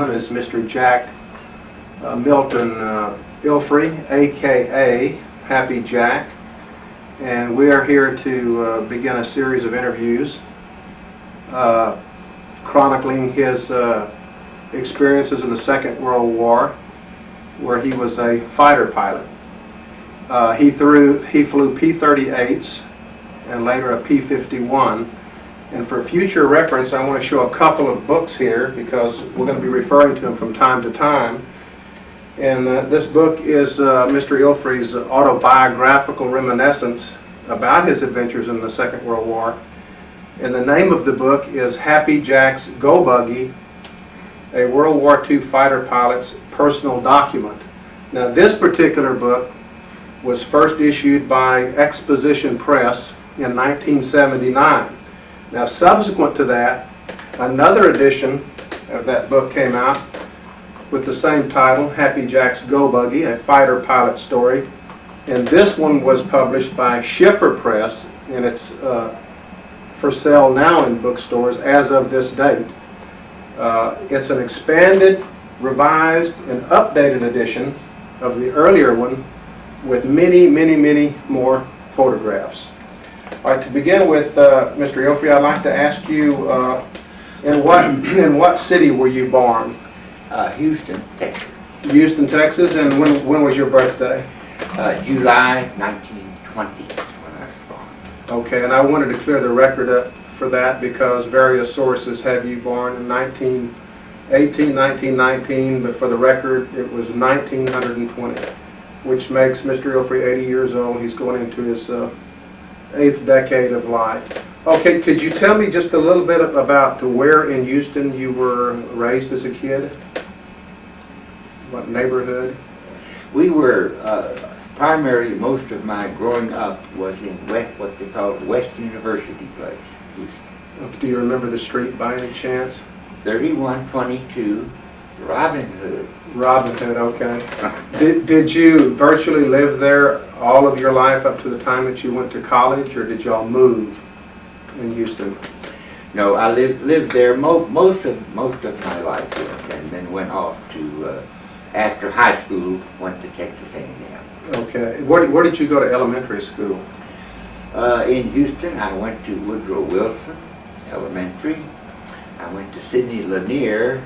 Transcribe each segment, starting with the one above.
gentleman is Mr. Jack Milton Ilfrey, a.k.a. Happy Jack, and we are here to begin a series of interviews chronicling his experiences in the Second World War, where he was a fighter pilot. He flew P-38s and later a P-51. And for future reference, I want to show a couple of books here because we're going to be referring to them from time to time. And this book is Mr. Ilfrey's autobiographical reminiscence about his adventures in the Second World War. And the name of the book is Happy Jack's Go Buggy, a World War II fighter pilot's personal document. Now, this particular book was first issued by Exposition Press in 1979. Now, subsequent to that, another edition of that book came out with the same title, Happy Jack's Go Buggy, a fighter pilot story. And this one was published by Schiffer Press, and it's for sale now in bookstores as of this date. It's an expanded, revised, and updated edition of the earlier one with many, many, many more photographs. All right, to begin with, Mr. Ilfrey, I'd like to ask you, in what city were you born? Houston, Texas. Houston, Texas, and when was your birthday? July 1920 is when I was born. Okay, and I wanted to clear the record up for that because various sources have you born in 1918, 1919, but for the record, it was 1920, which makes Mr. Ilfrey 80 years old. He's going into his 8th decade of life. Okay, could you tell me just a little bit about where in Houston you were raised as a kid? What neighborhood? We were, primarily most of my growing up was in what they call West University Place, Houston. Do you remember the street by any chance? 3122 Robin Hood. Robin Hood, okay. Did you virtually live there all of your life up to the time that you went to college, or did y'all move in Houston? No, I lived there most of my life, and then went off to after high school went to Texas A&M. Okay. Where did you go to elementary school? In Houston, I went to Woodrow Wilson Elementary. I went to Sidney Lanier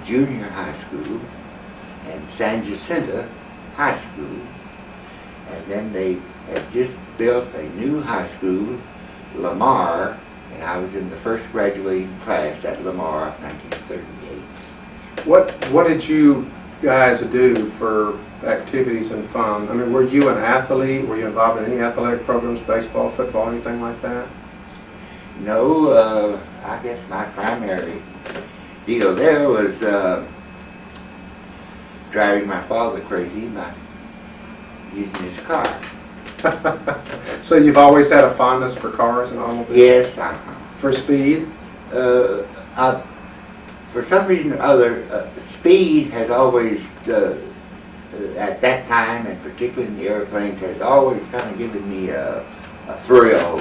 Junior High School and San Jacinto High School. And then they had just built a new high school, Lamar, and I was in the first graduating class at Lamar, 1938. What did you guys do for activities and fun? I mean, were you an athlete? Were you involved in any athletic programs, baseball, football, anything like that? No, I guess my primary deal there was driving my father crazy by using his car. So you've always had a fondness for cars and automobiles? Yes. For speed? For some reason or other, speed has always, at that time, and particularly in the airplanes, has always kind of given me a thrill,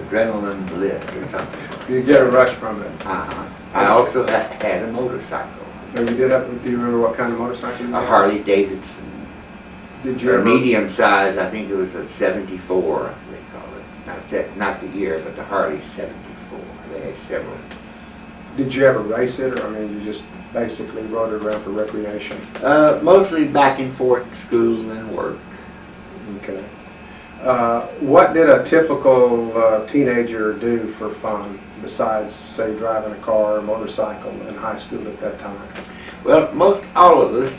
adrenaline lift or something. You get a rush from it? I also had a motorcycle. Oh, you did have, do you remember what kind of motorcycle you had? A Harley Davidson. Did you ever? Medium size, I think it was a 74, they call it. Not the year, but the Harley 74. They had several. Did you ever race it, or I mean, you just basically rode it around for recreation? Mostly back and forth to school and work. Okay. What did a typical teenager do for fun besides, say, driving a car or motorcycle in high school at that time? Well, most all of us,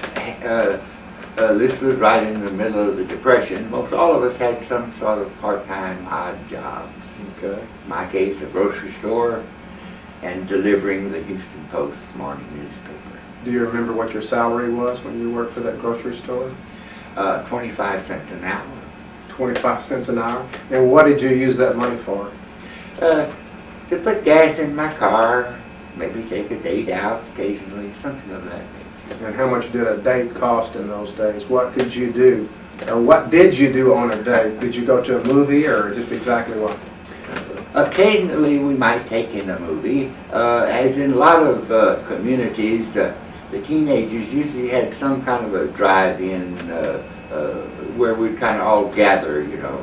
this was right in the middle of the Depression, most all of us had some sort of part-time odd job. Okay. In my case, a grocery store and delivering the Houston Post morning newspaper. Do you remember what your salary was when you worked for that grocery store? 25 cents an hour. 25 cents an hour? And what did you use that money for? To put gas in my car, maybe take a date out occasionally, something of that nature. And how much did a date cost in those days? What did you do? Or what did you do on a date? Did you go to a movie or just exactly what? Occasionally we might take in a movie. As in a lot of communities, the teenagers usually had some kind of a drive-in where we'd kind of all gather, you know,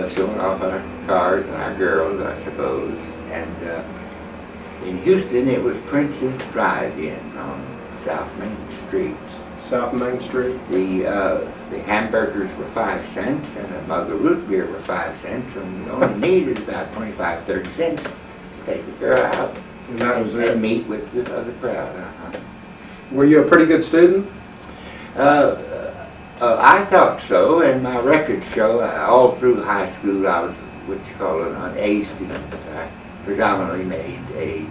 showing off our cars and our girls, I suppose. And in Houston, it was Prince's Drive-In on South Main Street. South Main Street? The hamburgers were 5 cents and a mug of root beer were 5 cents, and we only needed about 25, 30 cents to take the girl out And that was it? and meet with the other crowd. Were you a pretty good student? I thought so, and my records show all through high school I was what you call an A student. I predominantly made A's,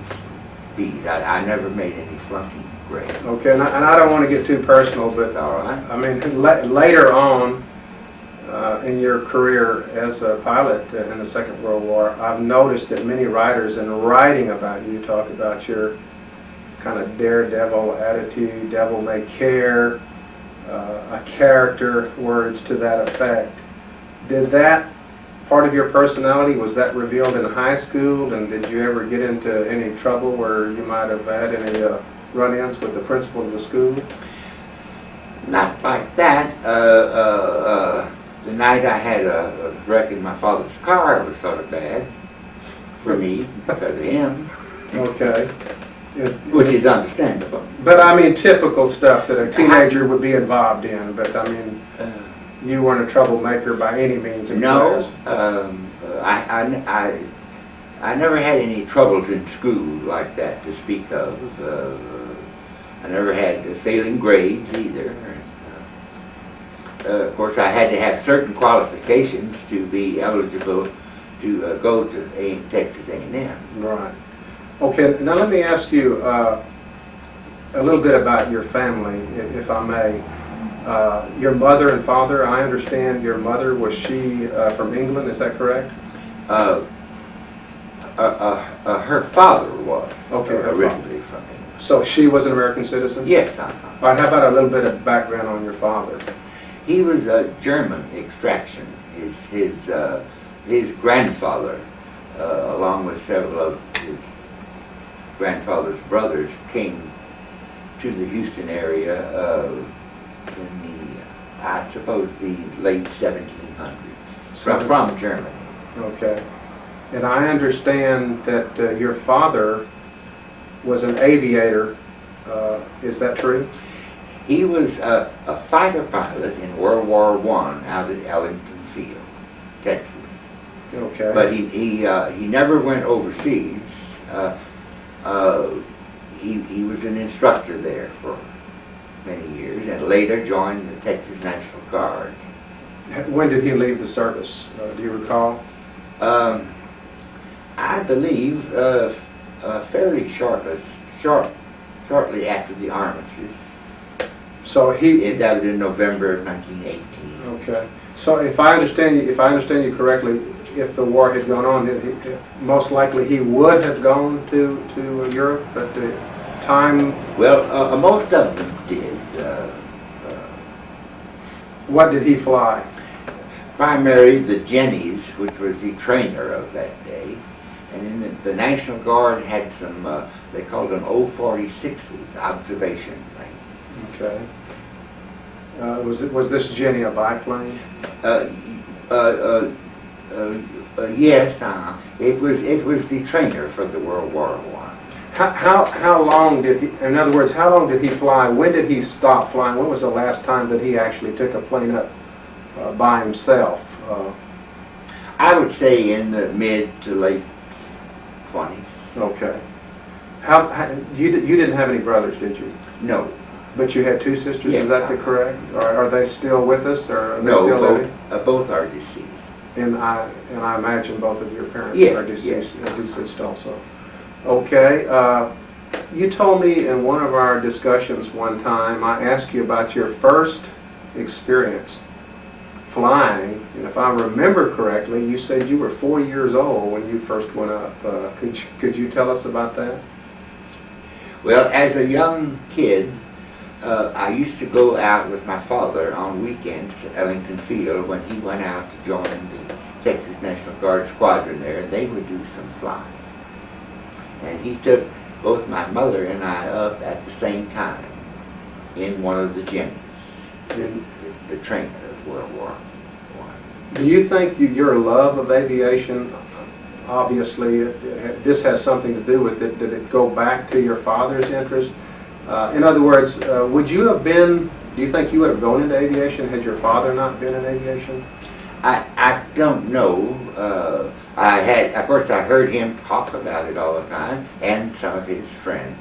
B's. I never made any flunking grades. Okay, and I don't want to get too personal, but All right. I mean, later on in your career as a pilot in the Second World War, I've noticed that many writers in writing about you talk about your kind of daredevil attitude, devil may care, a character, words to that effect. Did that part of your personality, was that revealed in high school, and did you ever get into any trouble where you might have had any run-ins with the principal of the school? Not like that. The night I had a wreck in my father's car was sort of bad for me because of him, Okay. which is understandable. But I mean, typical stuff that a teenager would be involved in, but I mean, you weren't a troublemaker by any means in No, class. I never had any troubles in school like that to speak of. I never had failing grades either. Of course, I had to have certain qualifications to be eligible to go to Texas A&M. Right. Okay, now let me ask you a little bit about your family, if I may. Your mother and father, I understand your mother, was she from England, is that correct? Her father was originally from England. So she was an American citizen? Yes. All right, how about a little bit of background on your father? He was a German extraction. His grandfather, along with several of his grandfather's brothers, came to the Houston area in I suppose, the late 1700s, from Germany. Okay. And I understand that your father was an aviator. Is that true? He was a fighter pilot in World War I out at Ellington Field, Texas. Okay. But he never went overseas. He was an instructor there for many years and later joined the Texas National Guard. When did he leave the service? Do you recall? I believe fairly shortly after the armistice. So that was in November of 1918. Okay. So if I understand you correctly, if the war had gone on, most likely he would have gone to Europe at the time. Well, most of them did. What did he fly? Primarily the Jennies, which was the trainer of that day, and then the National Guard had some. They called them O-46s, observation planes. Okay. Was this Jenny a biplane? Yes, it was the trainer for the World War I. How long did he? In other words, how long did he fly? When did he stop flying? When was the last time that he actually took a plane up by himself? I would say in the mid to late 20s. Okay. You didn't have any brothers, did you? No. But you had two sisters. Yes, is that correct? Are they still with us, or are they no? Still living? Both are deceased. And I imagine both of your parents yes, are deceased. Yes. Deceased also. Okay. You told me in one of our discussions one time, I asked you about your first experience flying, and if I remember correctly, you said you were 4 years old when you first went up. Could you tell us about that? Well, as a young kid, I used to go out with my father on weekends to Ellington Field when he went out to join the Texas National Guard squadron there, and they would do some flying. And he took both my mother and I up at the same time in one of the Jennies, the trainer of World War I. Do you think your love of aviation, obviously, this has something to do with it? Did it go back to your father's interest? In other words, would you have been, do you think you would have gone into aviation had your father not been in aviation? I don't know. Of course, I heard him talk about it all the time, and some of his friends.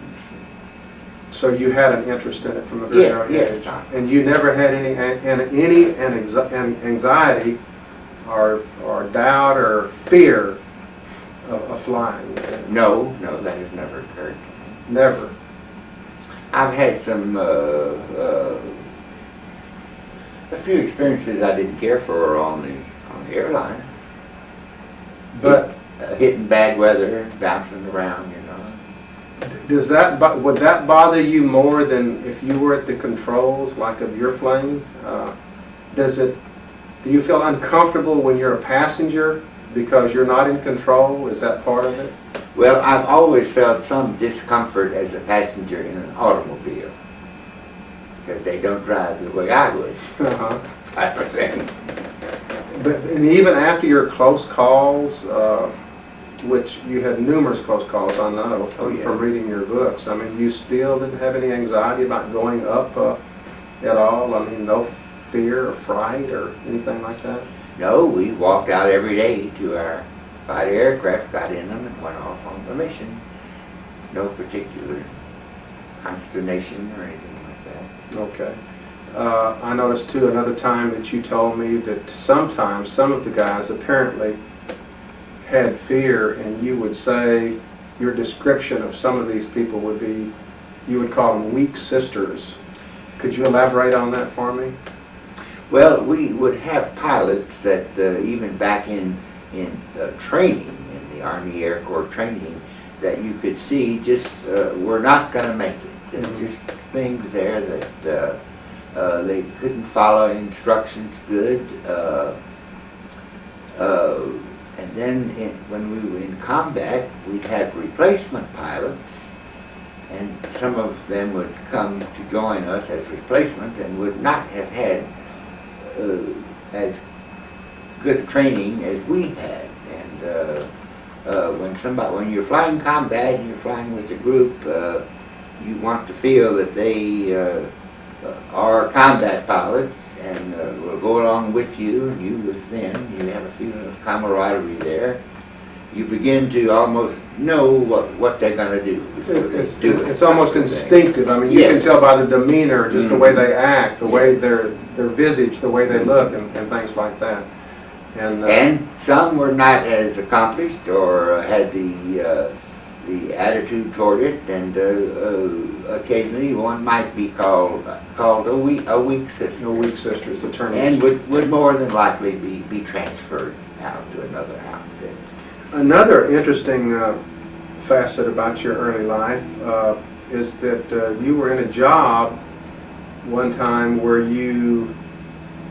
So you had an interest in it from a very early age, and you never had any anxiety or doubt or fear of flying. No, that has never occurred. Never. I've had some a few experiences I didn't care for on the airline. But hitting bad weather, bouncing around, you know. Would that bother you more than if you were at the controls, like of your plane? Do you feel uncomfortable when you're a passenger because you're not in control? Is that part of it? Well, I've always felt some discomfort as a passenger in an automobile because they don't drive the way I would. Type of thing. And even after your close calls, which you had numerous close calls, I know, from reading your books. I mean, you still didn't have any anxiety about going up at all? I mean, no fear or fright or anything like that? No, we walked out every day to our fighter aircraft, got in them, and went off on the mission. No particular consternation or anything like that. Okay. I noticed, too, another time that you told me that sometimes some of the guys apparently had fear, and you would say your description of some of these people would be, you would call them weak sisters. Could you elaborate on that for me? Well, we would have pilots that even back in training, in the Army Air Corps training, that you could see just were not going to make it. There's just things there that they couldn't follow instructions good. And then when we were in combat, we'd have replacement pilots, and some of them would come to join us as replacements and would not have had as good training as we had. And when you're flying combat and you're flying with a group, you want to feel that they are combat pilots and will go along with you, and you with them. You have a feeling of camaraderie there. You begin to almost know what they're going to do. It's almost instinctive. I mean, you can tell by the demeanor, just the way they act, the way their visage, the way they look, and things like that. And some were not as accomplished or had the attitude toward it, and occasionally one might be called a weak sister. A weak sister is the term. And would more than likely be transferred out to another outfit. Another interesting facet about your early life is that you were in a job one time where you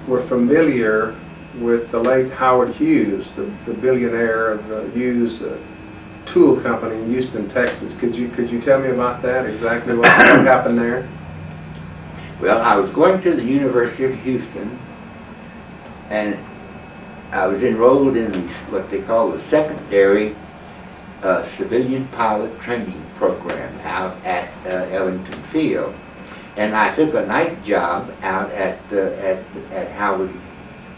were familiar with the late Howard Hughes, the billionaire of Hughes Tool Company in Houston, Texas. Could you tell me about that? Exactly what happened there? Well, I was going to the University of Houston, and I was enrolled in what they call the secondary civilian pilot training program out at Ellington Field, and I took a night job out at Howard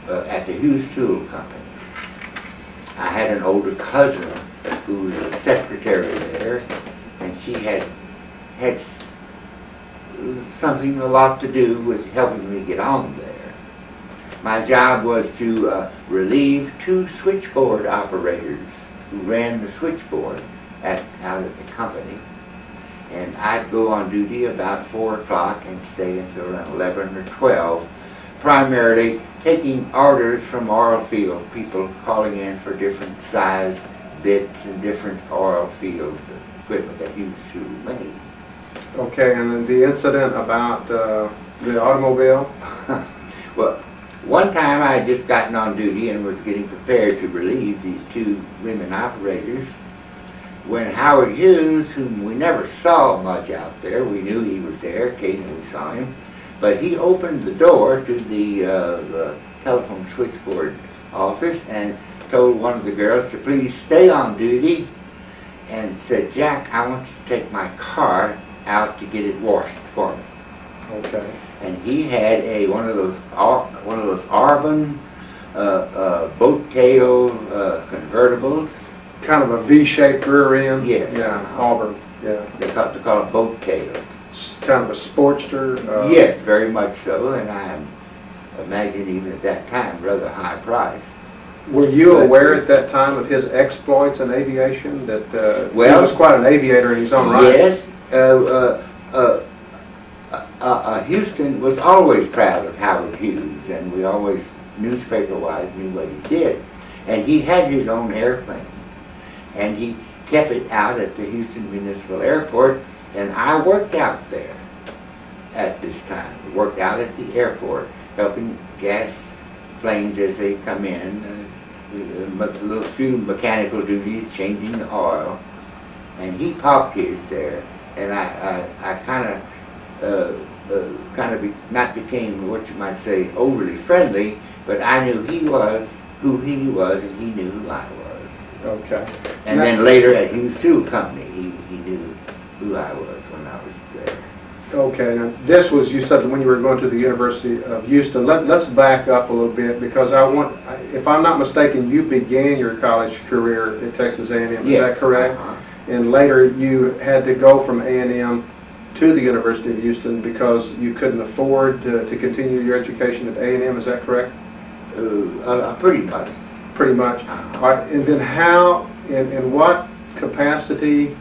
at the Hughes Tool Company. I had an older cousin who was a secretary there, and she had something a lot to do with helping me get on there. My job was to relieve two switchboard operators who ran the switchboard out at the company, and I'd go on duty about 4 o'clock and stay until around 11 or 12, primarily taking orders from oil field people calling in for different size bits and different oil field equipment that Hughes Tool made. Okay, and then the incident about the automobile? Well, one time I had just gotten on duty and was getting prepared to relieve these two women operators when Howard Hughes, whom we never saw much out there, we knew he was there, occasionally we saw him, but he opened the door to the telephone switchboard office and told one of the girls to please stay on duty, and said, "Jack, I want you to take my car out to get it washed for me." Okay. And he had one of those Arbon boat tail convertibles. Kind of a V-shaped rear end. Yes. Yeah. Auburn. Yeah. They call it boat tail. It's kind of a Sportster. Yes, very much so, and I imagine even at that time rather high price. Were you aware at that time of his exploits in aviation? That he well, was quite an aviator in his own right. Yes. Houston was always proud of Howard Hughes, and we always, newspaper-wise, knew what he did. And he had his own airplane, and he kept it out at the Houston Municipal Airport, and I worked out there at this time. Worked out at the airport, helping gas planes as they come in, a few mechanical duties, changing the oil, and he parked his there, and I not became what you might say overly friendly, but I knew he was who he was, and he knew who I was. Okay. And then later at Hughes Tool Company, he knew who I was when I was there. Okay, now this was, you said when you were going to the University of Houston. Let's back up a little bit, because if I'm not mistaken, you began your college career at Texas A&M, is that correct? And later you had to go from A&M to the University of Houston because you couldn't afford to continue your education at A&M, is that correct? Pretty much. Pretty much. All right, and then how, in what capacity,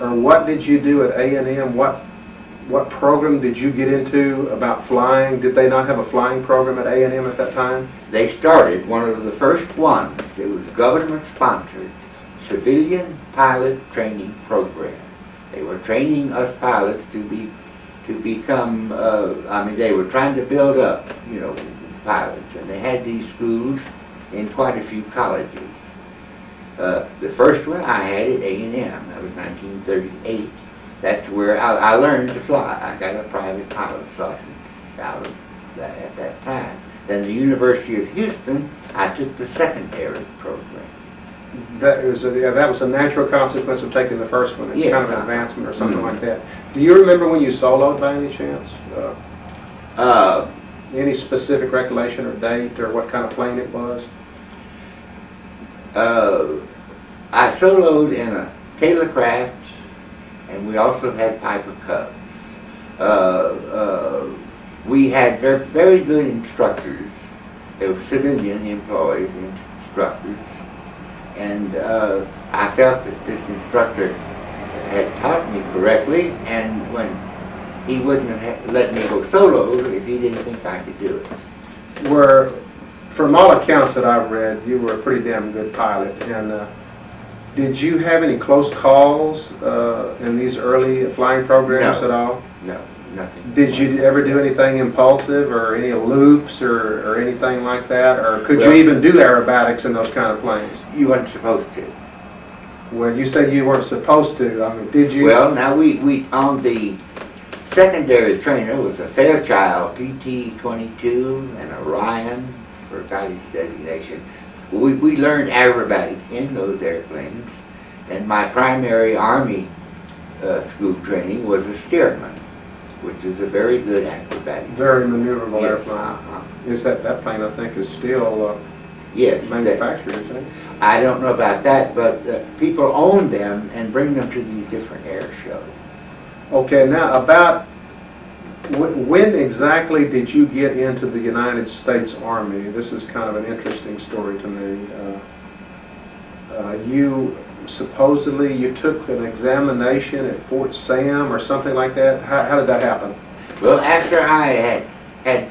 or what did you do at A&M? What program did you get into about flying? Did they not have a flying program at A&M at that time? They started one of the first ones. It was government-sponsored civilian pilot training program. They were training us pilots to become. They were trying to build up, pilots, and they had these schools in quite a few colleges. The first one I had at A&M. That was 1938. That's where I learned to fly. I got a private pilot's license out of that at that time. Then the University of Houston, I took the secondary program. That was a natural consequence of taking the first one. It's yes, kind of an advancement or something like that. Do you remember when you soloed by any chance? Any specific recollection or date or what kind of plane it was? I soloed in a Taylorcraft, and we also had Piper Cubs. We had very, very good instructors. They were civilian employees, instructors. And I felt that this instructor had taught me correctly, and when he wouldn't have let me go solo if he didn't think I could do it. From all accounts that I've read, you were a pretty damn good pilot. And did you have any close calls in these early flying programs at all? No, nothing. Did you ever do anything impulsive or any loops or anything like that? Or could you even do aerobatics in those kind of planes? You weren't supposed to. Well, you said you weren't supposed to. I mean, did you? Well, now we on the secondary trainer was a Fairchild PT-22 and a Ryan for college designation. We learned aerobatics in those airplanes, and my primary Army school training was a Stearman, which is a very good acrobatic. Very maneuverable yes, airplane. Is that plane, I think, is still yes, manufactured, isn't it? I don't know about that, but people own them and bring them to these different air shows. Okay, now about when exactly did you get into the United States Army? This is kind of an interesting story to me. You took an examination at Fort Sam or something like that. How did that happen? Well, after I had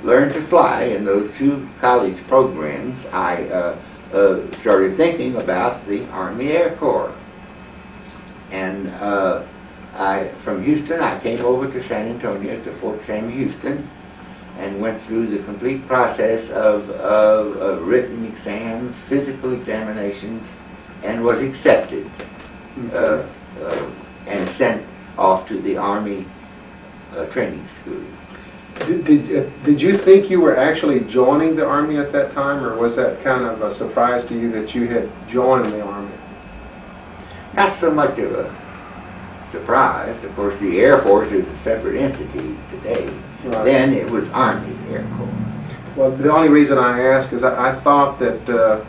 learned to fly in those two college programs, I started thinking about the Army Air Corps. And from Houston, I came over to San Antonio, to Fort Sam, Houston, and went through the complete process of written exams, physical examinations, and was accepted and sent off to the Army training school. Did you think you were actually joining the Army at that time, or was that kind of a surprise to you that you had joined the Army? Not so much of a surprise. Of course, the Air Force is a separate entity today. Right. Then it was Army Air Corps. Well, the only reason I ask is I thought that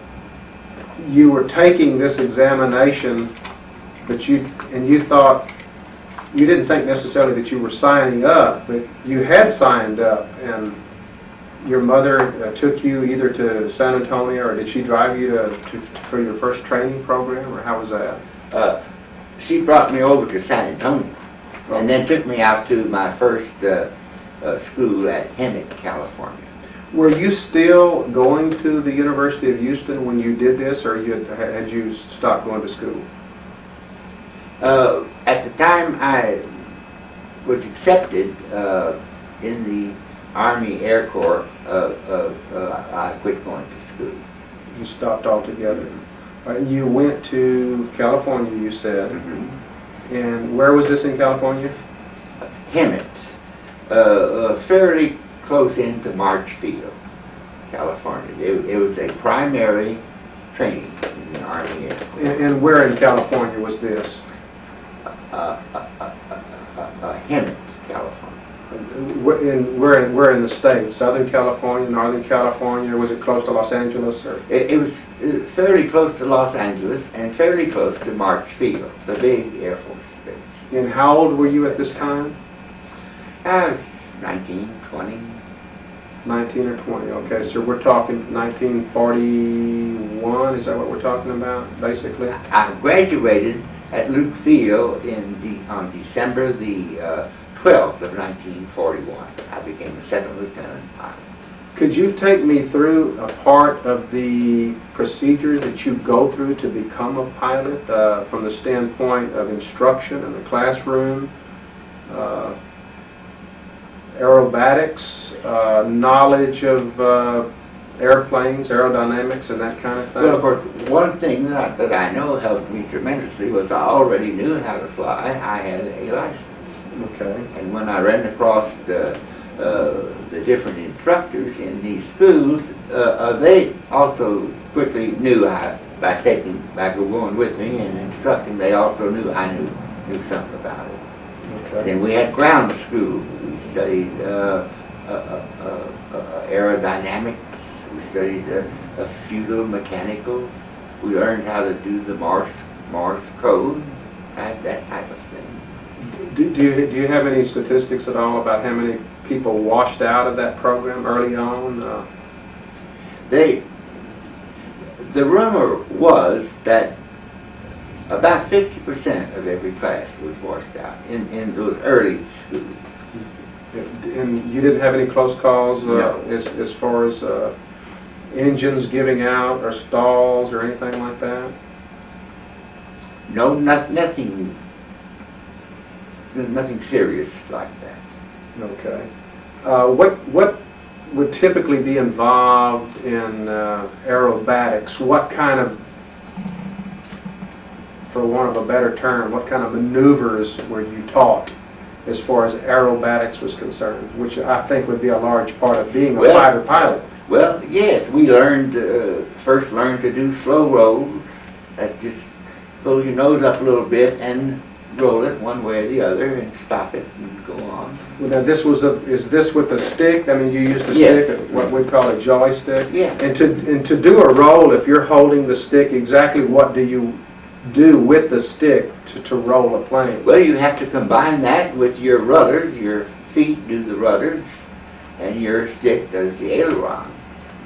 you were taking this examination, but you thought, you didn't think necessarily that you were signing up, but you had signed up, and your mother took you either to San Antonio, or did she drive you for your first training program, or how was that? She brought me over to San Antonio, and then took me out to my first school at Hemet, California. Were you still going to the University of Houston when you did this, or had you stopped going to school? At the time I was accepted in the Army Air Corps, I quit going to school. You stopped altogether. You went to California, you said. Mm-hmm. And where was this in California? Hemet, fairly close into Marchfield, California. It was a primary training in the Army Air Corps. And where in California was this? Hemet, California. Where in the state? Southern California, Northern California? Was it close to Los Angeles? Or? It was fairly close to Los Angeles and fairly close to Marchfield, the big Air Force base. And how old were you at this time? I was 19, 20. 19 or 20, okay. So we're talking 1941, is that what we're talking about, basically? I graduated at Luke Field on December the 12th of 1941. I became a second lieutenant pilot. Could you take me through a part of the procedure that you go through to become a pilot from the standpoint of instruction in the classroom, aerobatics, knowledge of airplanes, aerodynamics, and that kind of thing? Well, of course, one thing that I know helped me tremendously was I already knew how to fly. I had a license. Okay. And when I ran across the different instructors in these schools, they also quickly knew by going with me and instructing, they also knew I knew something about it. Okay. Then we had ground school. We studied aerodynamics. We studied a feudal mechanical. We learned how to do the Morse code, that type of thing. Do you have any statistics at all about how many people washed out of that program early on? The rumor was that about 50% of every class was washed out in those early schools. And you didn't have any close calls No. as far as engines giving out or stalls or anything like that? No, nothing serious like that. Okay. What would typically be involved in aerobatics? What kind of, for want of a better term, what kind of maneuvers were you taught as far as aerobatics was concerned, which I think would be a large part of being a fighter pilot? Well, yes, we first learned to do slow rolls. That just pull your nose up a little bit and roll it one way or the other and stop it and go on. Well, now is this with a stick? I mean, you used a Yes. stick, what we'd call a joystick? Yeah. And to do a roll, if you're holding the stick, exactly what do you do with the stick to roll a plane? Well, you have to combine that with your rudders. Your feet do the rudders and your stick does the aileron.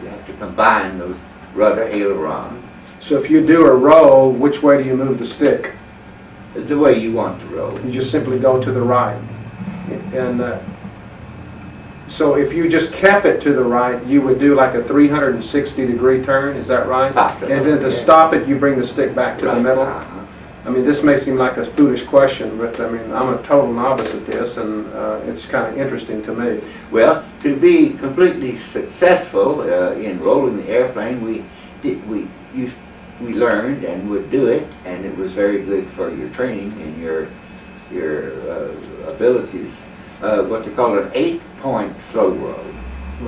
You have to combine those rudder aileron. So if you do a roll, which way do you move the stick? The way you want to roll. You just simply go to the right. And so if you just kept it to the right, you would do like a 360-degree turn, is that right? Possibly, And then to yeah. stop it, you bring the stick back to the middle? Uh-huh. I mean, this may seem like a foolish question, but I mean, I'm a total novice at this, and it's kind of interesting to me. Well, to be completely successful in rolling the airplane, we learned and would do it, and it was very good for your training and your abilities. What they call an 8-point slow roll.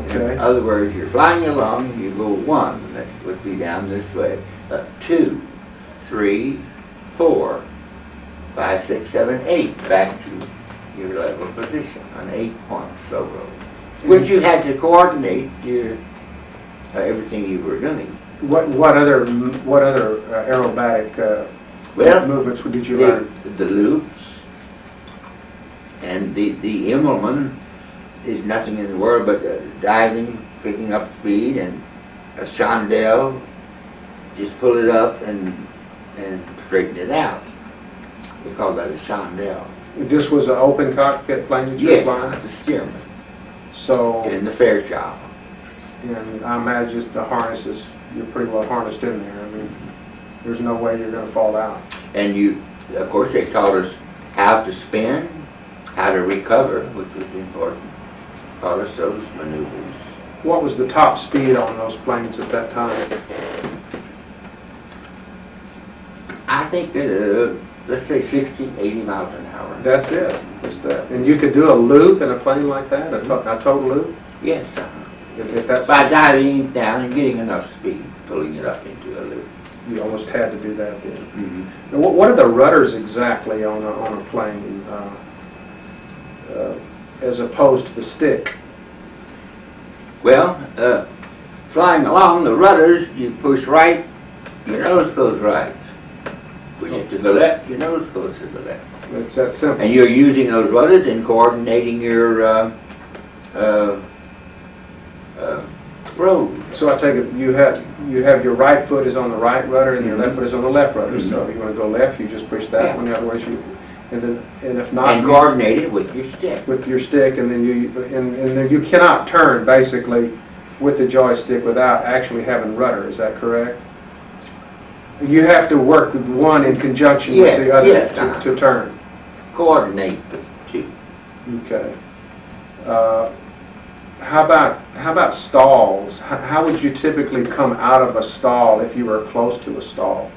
Okay. In other words, you're flying along, you go 1, that would be down this way, 2, 3, 4, 5, 6, 7, 8, back to your level position, an 8-point slow roll, which you had to coordinate your everything you were doing. What other aerobatic movements did you learn? The loops and the Immelman is nothing in the world but diving, picking up speed, and a chandelle, just pull it up and straighten it out. We call that a chandelle. This was an open cockpit plane that you were flying? Yes, the steerman. So, in the Fairchild. and I imagine the harnesses, you're pretty well harnessed in there. I mean, there's no way you're going to fall out. And of course, they taught us how to spin, how to recover, which was important. Taught us those maneuvers. What was the top speed on those planes at that time? I think, let's say 60, 80 miles an hour. That's it. Just that. And you could do a loop in a plane like that, a total loop? Yes. If that's By diving down and getting enough speed, pulling it up into a loop. You almost had to do that then. Mm-hmm. Now, what are the rudders exactly on a plane as opposed to the stick? Well, flying along the rudders, you push right, your nose goes right. Push it to the left, your nose goes to the left. It's that simple. And you're using those rudders and coordinating your road. So I take it you have your right foot is on the right rudder and your left foot is on the left rudder. So if you want to go left, you just push that one. Otherwise, and if not, and coordinate it with your stick. With your stick, and then you cannot turn basically with the joystick without actually having rudder. Is that correct? You have to work with one in conjunction with the other to turn. Coordinate the two. Okay. How about stalls? How would you typically come out of a stall if you were close to a stall?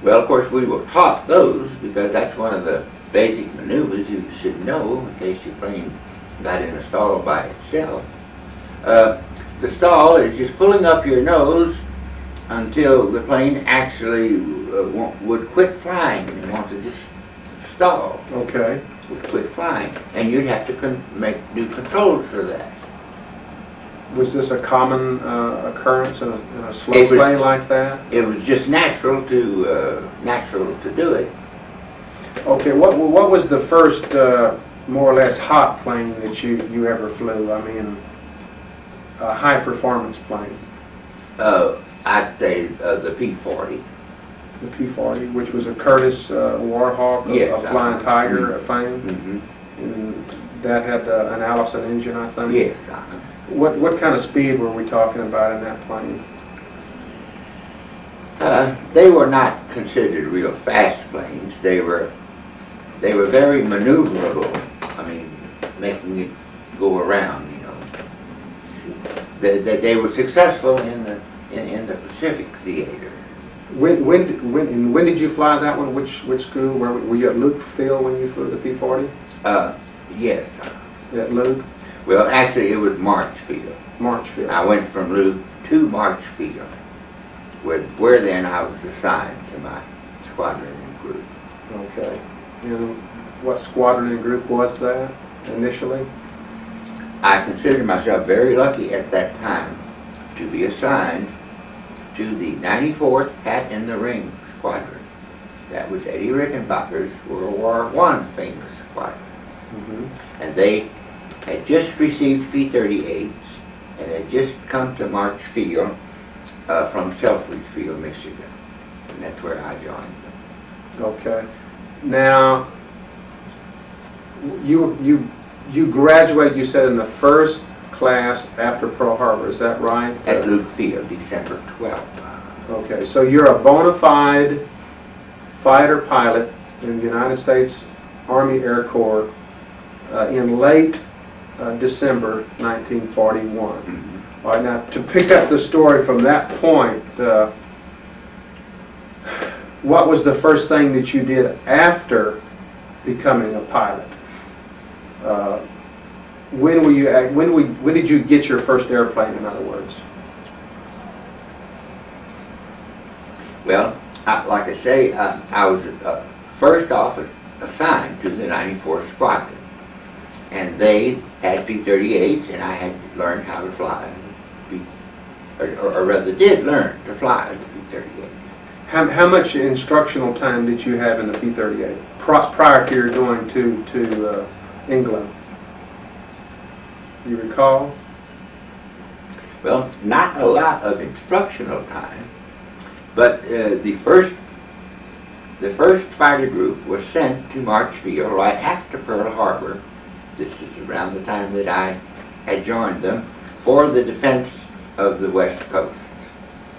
Well, of course, we were taught those because that's one of the basic maneuvers you should know in case your plane got in a stall by itself. The stall is just pulling up your nose until the plane actually would quit flying and want to just stall. Okay. Would quit flying, and you'd have to do controls for that. Was this a common occurrence in a slow plane like that? It was just natural to do it. Okay. What was the first more or less hot plane that you ever flew? I mean, a high performance plane. I'd say the P-40. The P-40, which was a Curtiss Warhawk, a Flying Tiger, a fame. Mm-hmm. And that had an Allison engine, I think. Yes. What kind of speed were we talking about in that plane? They were not considered real fast planes. They were very maneuverable. I mean, making it go around. You know, they were successful in the Pacific theater. When did you fly that one? Which school? Were you at Luke Field when you flew the P-40? Yes. At Luke? Well, actually, it was Marchfield. Marchfield. I went from Luke to Marchfield, where then I was assigned to my squadron and group. Okay. And what squadron and group was that initially? I considered myself very lucky at that time to be assigned to the 94th Hat in the Ring squadron. That was Eddie Rickenbacker's World War I famous squadron. Mm-hmm. And they had just received P-38s and had just come to Marchfield from Selfridge Field, Michigan. And that's where I joined them. Okay. Now, you graduated, you said, in the first class after Pearl Harbor, is that right? At Luke Field, December 12th. Okay, so you're a bona fide fighter pilot in the United States Army Air Corps in late December 1941. Mm-hmm. All right, now to pick up the story from that point, what was the first thing that you did after becoming a pilot? When did you get your first airplane, in other words? Well, like I say, I was first off assigned to the 94th Squadron, and they had P-38s, and I had to learn how to fly, or rather did learn to fly the P-38. How much instructional time did you have in the P-38 prior to your going to England? You recall? Well, not a lot of instructional time, but the first fighter group was sent to Marchfield right after Pearl Harbor. This is around the time that I had joined them for the defense of the West Coast,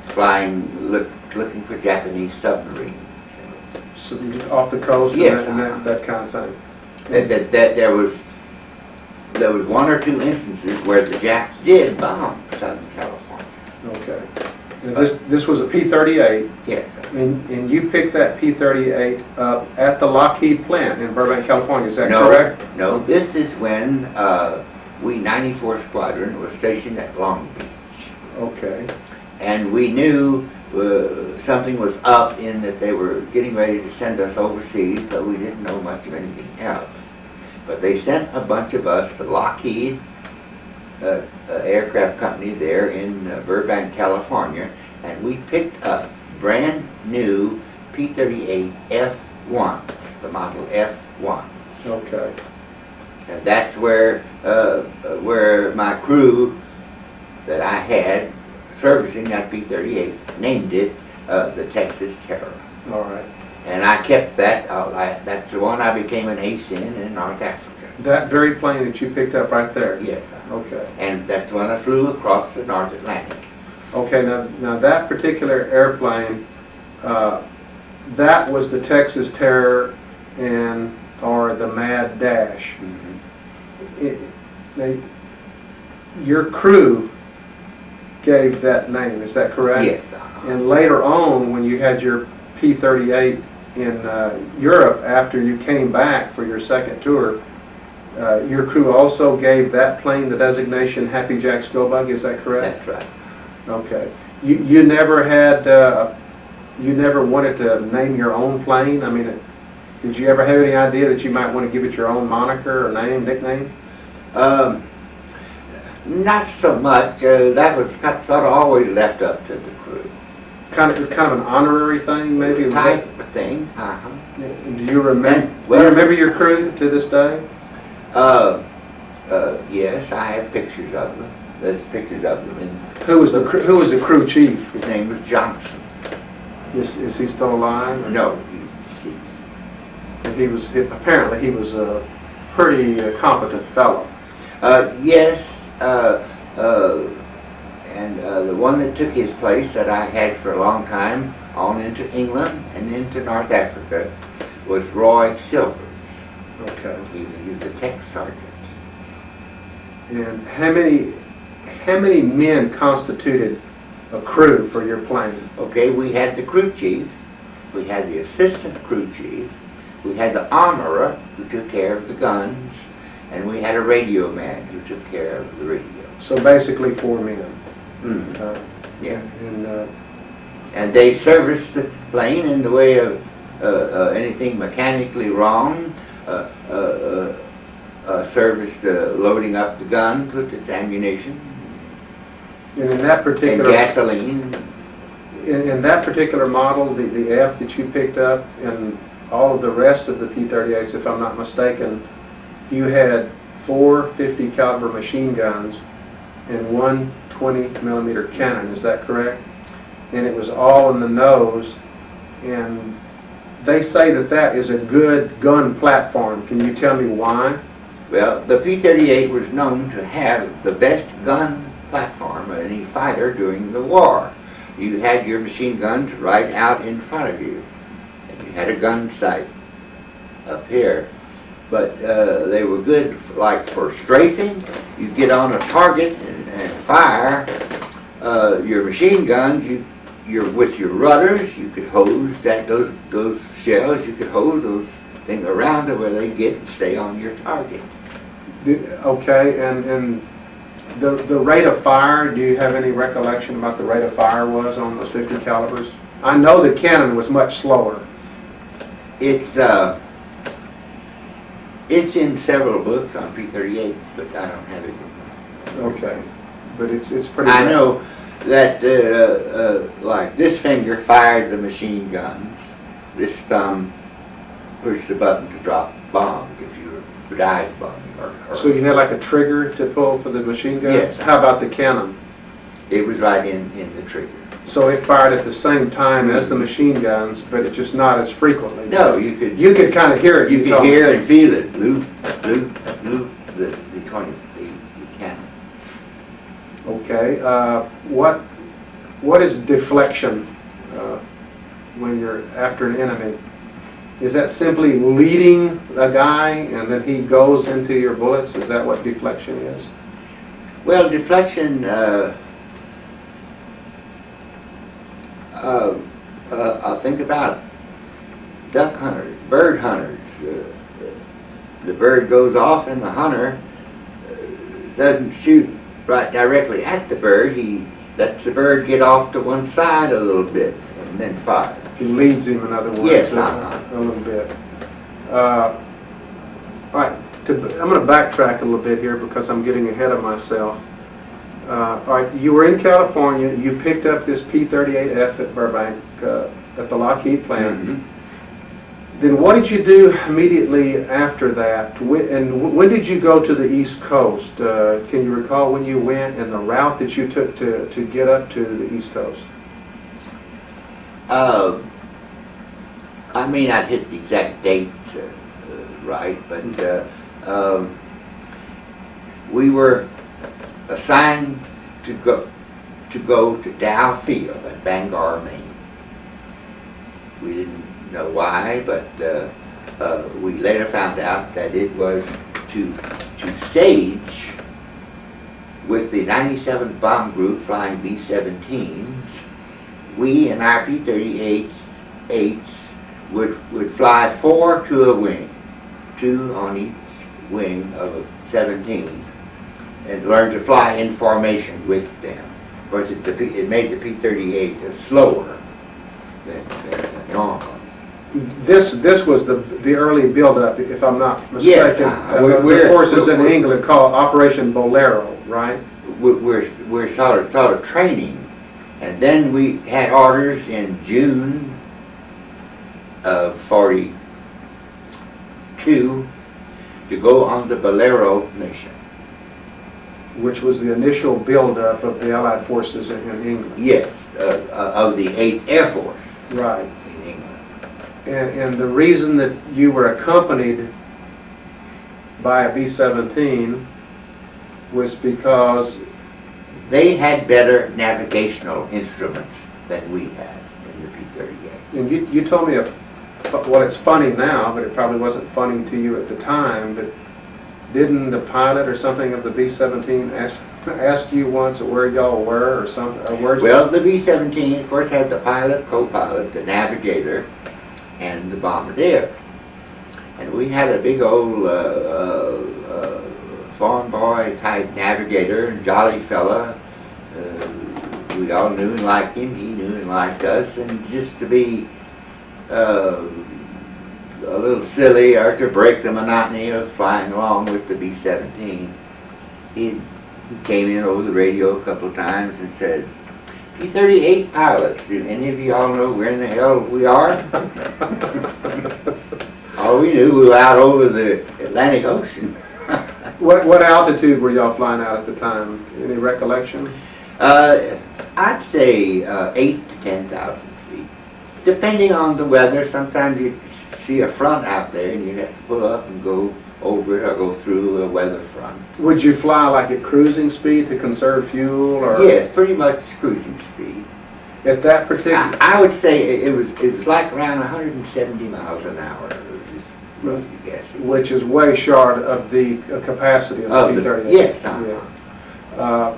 flying, looking for Japanese submarines. So off the coast, yes, and that kind of thing. There was one or two instances where the Japs did bomb Southern California. Okay. And this was a P-38. Yes. And you picked that P-38 up at the Lockheed plant in Burbank, California. Is that correct? No, this is when we 94th Squadron was stationed at Long Beach. Okay. And we knew something was up in that they were getting ready to send us overseas, but we didn't know much of anything else. But they sent a bunch of us to Lockheed Aircraft Company there in Burbank, California, and we picked up brand new P-38 F-1, the model F-1. Okay. And that's where my crew that I had servicing that P-38 named it the Texas Terror. All right. And I kept that. That's the one I became an ace in North Africa. That very plane that you picked up right there? Yes. Okay. And that's when I flew across the North Atlantic. Okay, now that particular airplane, that was the Texas Terror or the Mad Dash. Mm-hmm. Your crew gave that name, is that correct? Yes. And later on, when you had your P-38 in Europe, after you came back for your second tour, your crew also gave that plane the designation Happy Jack's Go Buggy, is that correct? That's right. Okay. You never had, you never wanted to name your own plane? I mean, did you ever have any idea that you might want to give it your own moniker or name, nickname? Not so much. That was sort of always left up to the crew. Kind of an honorary thing, maybe? Type of thing. Uh-huh. Do you remember your crew to this day? Yes, I have pictures of them. There's pictures of them. Who was the crew chief? His name was Johnson. Is he still alive? No, he's And apparently he was a pretty competent fellow. Yes, and the one that took his place that I had for a long time on into England and into North Africa was Roy Silvers. Okay. He was a tech sergeant. And how many men constituted a crew for your plane? Okay, we had the crew chief, we had the assistant crew chief, we had the armorer who took care of the guns, and we had a radio man who took care of the radio. So basically 4 men. Mm. Yeah. And they serviced the plane in the way of anything mechanically wrong, serviced loading up the guns with its ammunition, in that particular and gasoline. In that particular model, the F that you picked up, and all of the rest of the P-38s, if I'm not mistaken, you had 4 50 caliber machine guns and 1 20mm cannon. Is that correct? And it was all in the nose, and they say that is a good gun platform. Can you tell me why? Well, the P-38 was known to have the best gun platform of any fighter during the war. You had your machine guns right out in front of you, and you had a gun sight up here. But they were good, like for strafing. You get on a target and fire. Your machine guns, you're with your rudders. You could hose those shells. You could hose those things around to where they get and stay on your target. Okay, and the rate of fire. Do you have any recollection about the rate of fire was on those 50 calibers? I know the cannon was much slower. It's in several books on P-38, but I don't have it. Okay, but it's pretty. I know that like this finger fired the machine guns. This thumb pushed the button to drop bombs if you were dive bombing. So you had like a trigger to pull for the machine gun? Yes. How about the cannon? It was right in the trigger. So it fired at the same time as the machine guns, but it's just not as frequently. No, you could kind of hear it. You could hear and feel it. Loop, loop, loop. The cannon. Okay. What is deflection when you're after an enemy? Is that simply leading a guy and then he goes into your bullets? Is that what deflection is? Well, deflection. I'll think about duck hunters, bird hunters. The bird goes off and the hunter doesn't shoot right directly at the bird. He lets the bird get off to one side a little bit and then fires. He leads him, in other words, yes, a little bit. All right, I'm going to backtrack a little bit here because I'm getting ahead of myself. All right, you were in California. You picked up this P-38F at Burbank at the Lockheed plant. Mm-hmm. Then what did you do immediately after that? And when did you go to the East Coast? Can you recall when you went and the route that you took to get up to the East Coast? I mean, I'd hit the exact dates right, but we were assigned to go to Dow Field at Bangor, Maine. We didn't know why, but we later found out that it was to stage with the 97th Bomb Group flying B-17s. We and our P-38s would fly 4 to a wing, 2 on each wing of a 17, and learn to fly in formation with them. Of course, it made the P-38 slower than normal. This was the early build-up, if I'm not mistaken. Yes, the forces in England called Operation Bolero, right? We're sort of training, and then we had orders in June of '42 to go on the Bolero mission, which was the initial build-up of the Allied forces in England. Yes, of the 8th Air Force. Right. In England. And the reason that you were accompanied by a B-17 was because they had better navigational instruments than we had in the P-38. And you told me, well, it's funny now, but it probably wasn't funny to you at the time, but didn't the pilot or something of the B-17 ask you once where y'all were or something? Well, the B-17, of course, had the pilot, co-pilot, the navigator, and the bombardier. And we had a big old farm boy type navigator, and jolly fella. We all knew and liked him, he knew and liked us, and just to be a little silly or to break the monotony of flying along with the B-17, he came in over the radio a couple of times and said, P-38 pilots, do any of you all know where in the hell we are? All we knew, we were out over the Atlantic Ocean. What altitude were y'all flying out at the time? Any recollection? I'd say 8,000 to 10,000 feet, depending on the weather. Sometimes you see a front out there and you have to pull up and go over it or go through a weather front. Would you fly like at cruising speed to conserve fuel? Or? Yes, pretty much cruising speed. At that particular... I would say it was like around 170 miles an hour. Just roughly guessing. Which is way short of the capacity of the P-38. Yes. Yeah.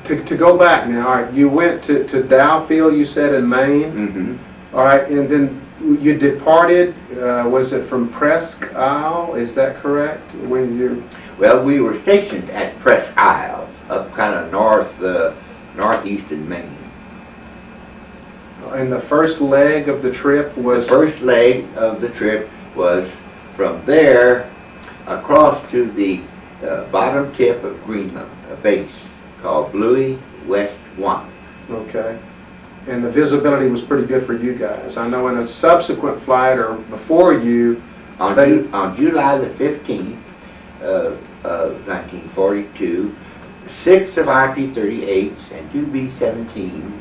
To go back now, all right, you went to Dowfield, you said, in Maine. Mm-hmm. All right, and then you departed, was it from Presque Isle? Is that correct? When you... Well, we were stationed at Presque Isle, up kind of northeastern Maine. And the first leg of the trip was... The first leg of the trip was from there across to the bottom tip of Greenland, a base called Bluey West 1. Okay. And the visibility was pretty good for you guys. I know in a subsequent flight or before you... On July the 15th of 1942, 6 of our P-38s and 2 B-17s,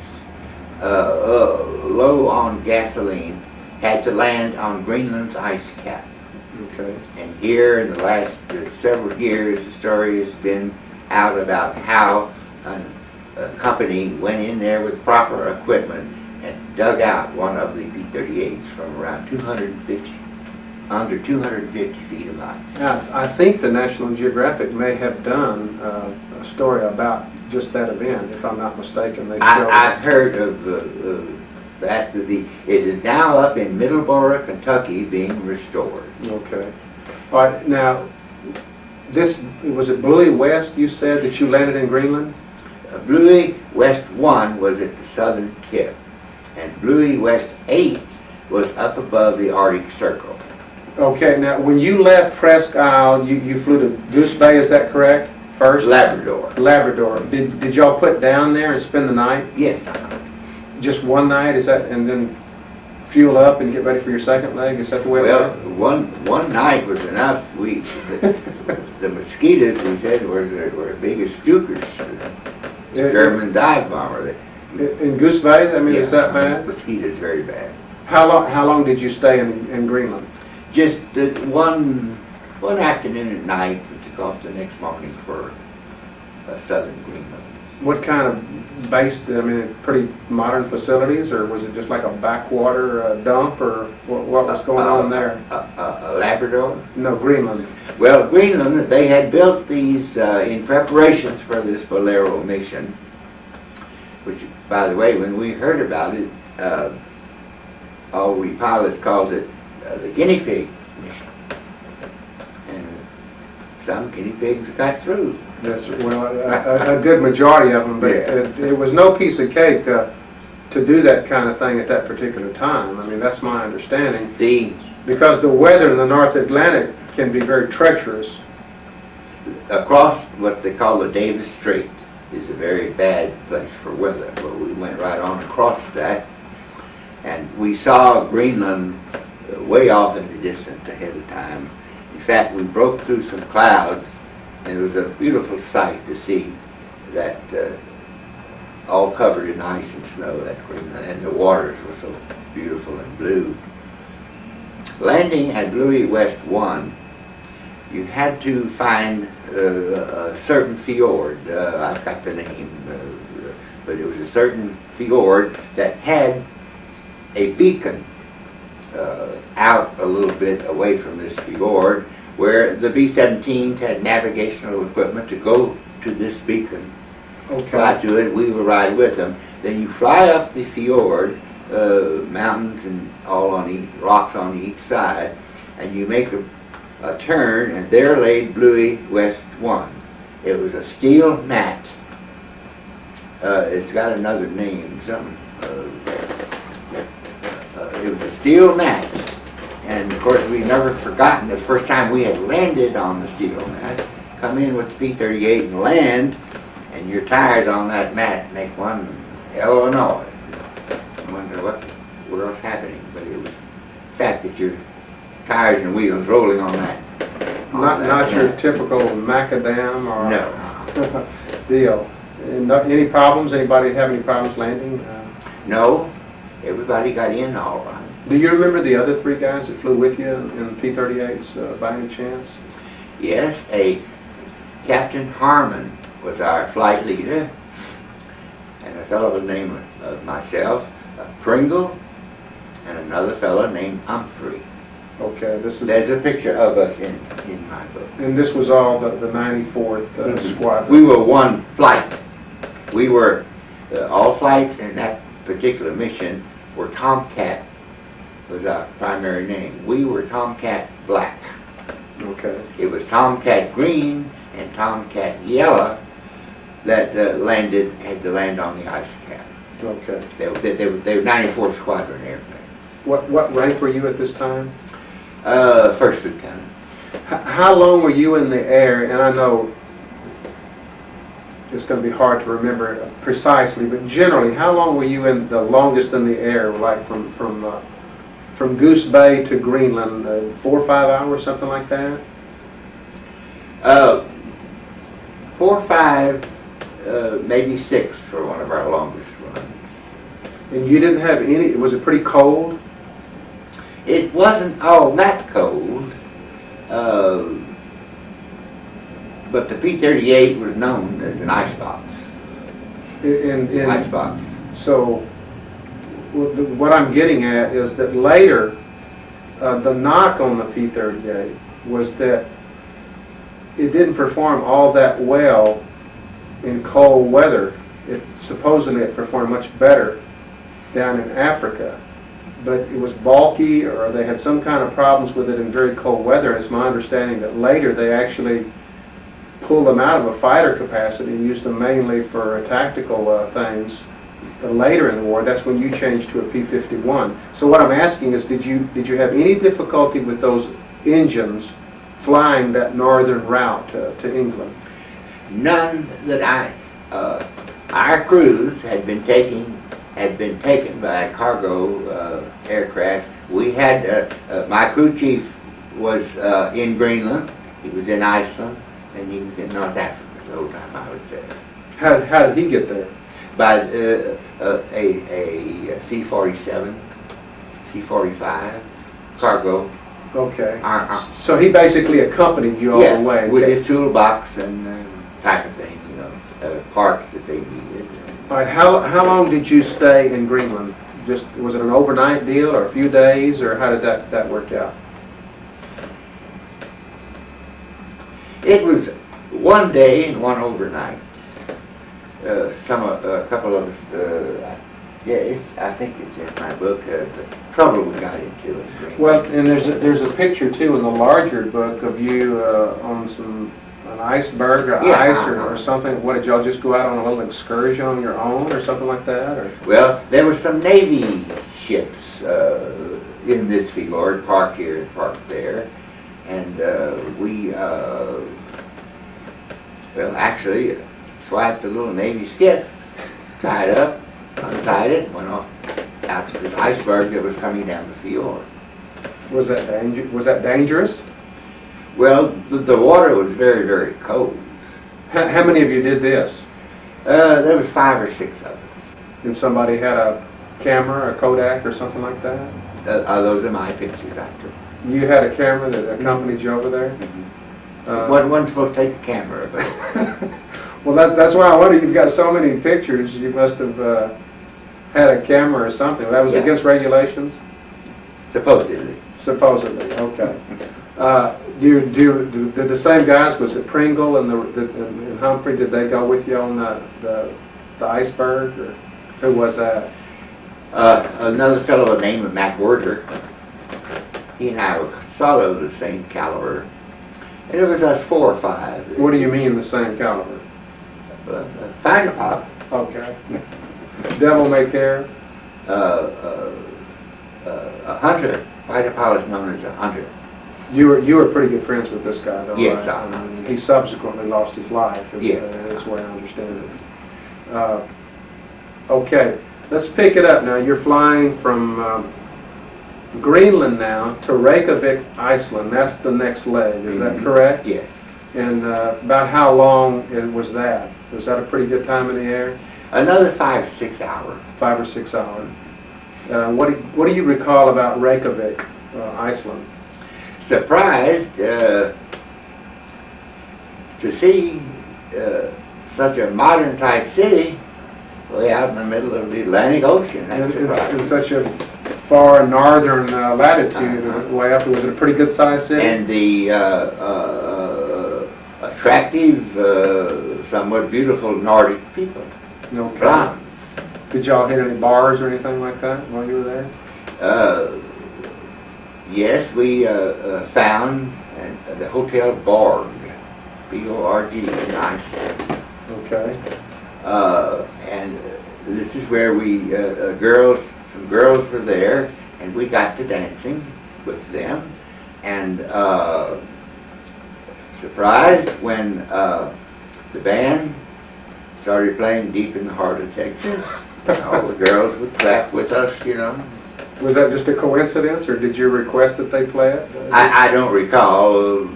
low on gasoline, had to land on Greenland's ice cap. Okay. And here in the last several years, the story has been out about how a company went in there with proper equipment and dug out one of the P-38s from around 250, under 250 feet of ice. Now, I think the National Geographic may have done a story about just that event, if I'm not mistaken. I've heard of that. It is now up in Middleborough, Kentucky, being restored. Okay. All right. Now, was it Bluey West, you said, that you landed in Greenland? Bluey West 1 was at the southern tip, and Bluey West 8 was up above the Arctic Circle. Okay, now when you left Presque Isle, you flew to Goose Bay, is that correct? First? Labrador. Labrador. Did y'all put down there and spend the night? Yes. Just one night, is that, and then fuel up and get ready for your second leg? Is that the way it went? One night was enough. The mosquitoes, we said, were as big as Stukers. The German dive bomber. In Goose Bay? I mean, yeah, is that bad? Mosquitoes very bad. How long did you stay in Greenland? Just one afternoon and night, and took off the next morning for southern Greenland. What kind of base? I mean, pretty modern facilities, or was it just like a backwater dump, or what was going on there? Labrador? No, Greenland. Well, Greenland, they had built these in preparations for this Bolero mission, which, by the way, when we heard about it, all we pilots called it the guinea pig mission. And some guinea pigs got through. Yes, well, a good majority of them, but yeah. it was no piece of cake to do that kind of thing at that particular time. I mean, that's my understanding. Because the weather in the North Atlantic can be very treacherous. Across what they call the Davis Strait is a very bad place for weather, but we went right on across that, and we saw Greenland way off in the distance ahead of time. In fact, we broke through some clouds, and it was a beautiful sight to see that all covered in ice and snow, that Greenland, and the waters were so beautiful and blue. Landing at Bluey West 1, you had to find a certain fjord. I've got the name, but it was a certain fjord that had a beacon out a little bit away from this fjord, where the B-17s had navigational equipment to go to this beacon. Okay. Fly to it, we would ride with them. Then you fly up the fjord, mountains and all on rocks on each side, and you make a turn, and there lay Bluey West 1. It was a steel mat. It's got another name, something. It was a steel mat. And of course, we've never forgotten the first time we had landed on the steel mat. Come in with the P-38 and land, and your tires on that mat make one hell of a noise. I wonder what else happening, but it was the fact that your tires and wheels rolling on that. Not your typical macadam or no deal. Any problems? Anybody have any problems landing? No, everybody got in all right. Do you remember the other three guys that flew with you in P-38s by any chance? Yes, Captain Harmon was our flight leader, and a fellow by the name of myself, Pringle, and another fellow named Humphrey. Okay, this is... There's a picture of us in my book. And this was all the 94th Squadron? We were one flight. We were, all flights in that particular mission were Tomcat, was our primary name. We were Tomcat Black. Okay. It was Tomcat Green and Tomcat Yellow that had to land on the ice cap. Okay. They were 94th Squadron airplanes. What rank were you at this time? First lieutenant. How long were you in the air? And I know it's going to be hard to remember precisely, but generally, how long were you in the longest in the air, like from Goose Bay to Greenland, 4 or 5 hours, something like that? 4 or 5, maybe 6 for one of our longest runs. And you didn't have any, was it pretty cold? It wasn't all that cold, but the P-38 was known as an icebox. Icebox. So, what I'm getting at is that later, the knock on the P-38 was that it didn't perform all that well in cold weather. Supposedly it performed much better down in Africa, but it was bulky, or they had some kind of problems with it in very cold weather. It's my understanding that later they actually pulled them out of a fighter capacity and used them mainly for tactical things. But later in the war, that's when you changed to a P-51. So what I'm asking is, did you have any difficulty with those engines flying that northern route to England? None that our crews had been taken by cargo aircraft. We had my crew chief was in Greenland. He was in Iceland, and he was in North Africa the whole time I was there. How did he get there? By a C-47, C-45 cargo. Okay. So he basically accompanied you all the way. With his toolbox and type of thing, you know, parts that they needed. All right. How long did you stay in Greenland? Was it an overnight deal, or a few days, or how did that work out? It was one day and one overnight. A couple of us, I think it's in my book, the trouble we got into. Well, and there's a picture too in the larger book of you on an iceberg or ice or something. What, did y'all just go out on a little excursion on your own or something like that? Or? Well, there were some Navy ships in this fjord, parked here and parked there, and we actually swiped a little Navy skiff, tied up, untied it, went off out to this iceberg that was coming down the fjord. Was that dangerous? Well, the water was very, very cold. How many of you did this? There was 5 or 6 of us. And somebody had a camera, a Kodak, or something like that? Those are my pictures I took. You had a camera that accompanied you over there? Mm-hmm. Wasn't supposed to take a camera, but... Well, that's why I wonder, you've got so many pictures, you must have had a camera or something. That was against regulations? Supposedly. Supposedly, okay. Did the same guys, was it Pringle and Humphrey, did they go with you on the iceberg, or who was that? Another fellow by the name of Mac Werder. He and I were sort of the same caliber. And it was us 4 or 5. What do you mean the same caliber? Fighter pilot. Okay. Devil may care? A hunter. Fighter pilot is known as a hunter. You were pretty good friends with this guy, though, yes, right? He subsequently lost his life, is the way I understand it. Okay, let's pick it up now. You're flying from Greenland now to Reykjavik, Iceland. That's the next leg, is that correct? Yes. And about how long was that? Was that a pretty good time in the air? Another 5 or 6 hours. 5 or 6 hours. What do you recall about Reykjavik, Iceland? Surprised to see such a modern type city way out in the middle of the Atlantic Ocean. That's In such a far northern latitude, way up. Was it a pretty good sized city? And the attractive, somewhat beautiful Nordic people. No Brahms. Did y'all hit any bars or anything like that while you were there? Yes, we found the Hotel Borg, B-O-R-G, in Iceland. Okay. And this is where we, some girls were there, and we got to dancing with them. And surprised when the band started playing Deep in the Heart of Texas. All the girls would clap with us, you know. Was that just a coincidence, or did you request that they play it? I don't recall,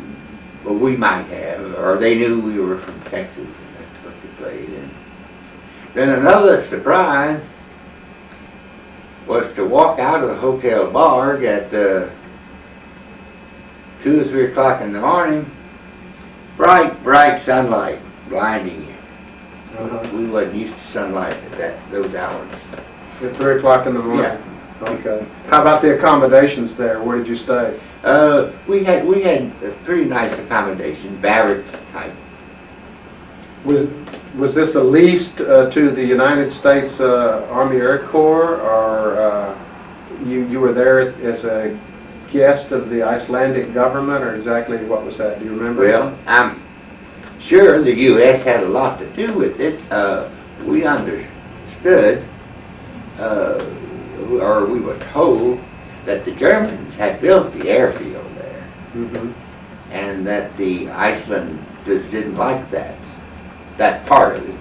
but we might have, or they knew we were from Texas, and that's what they played. And then another surprise was to walk out of the Hotel Barg at 2 or 3 o'clock in the morning, bright sunlight blinding you. We wasn't used to sunlight at those hours. At 3 o'clock in the morning? Yeah. Okay. How about the accommodations there? Where did you stay? We had a pretty nice accommodation, barracks type. Was this a lease to the United States Army Air Corps, or you were there as a guest of the Icelandic government, or exactly what was that? Do you remember? Well, I'm sure the U.S. had a lot to do with it. We understood, or we were told, that the Germans had built the airfield there, and that the Icelanders didn't like that part of it.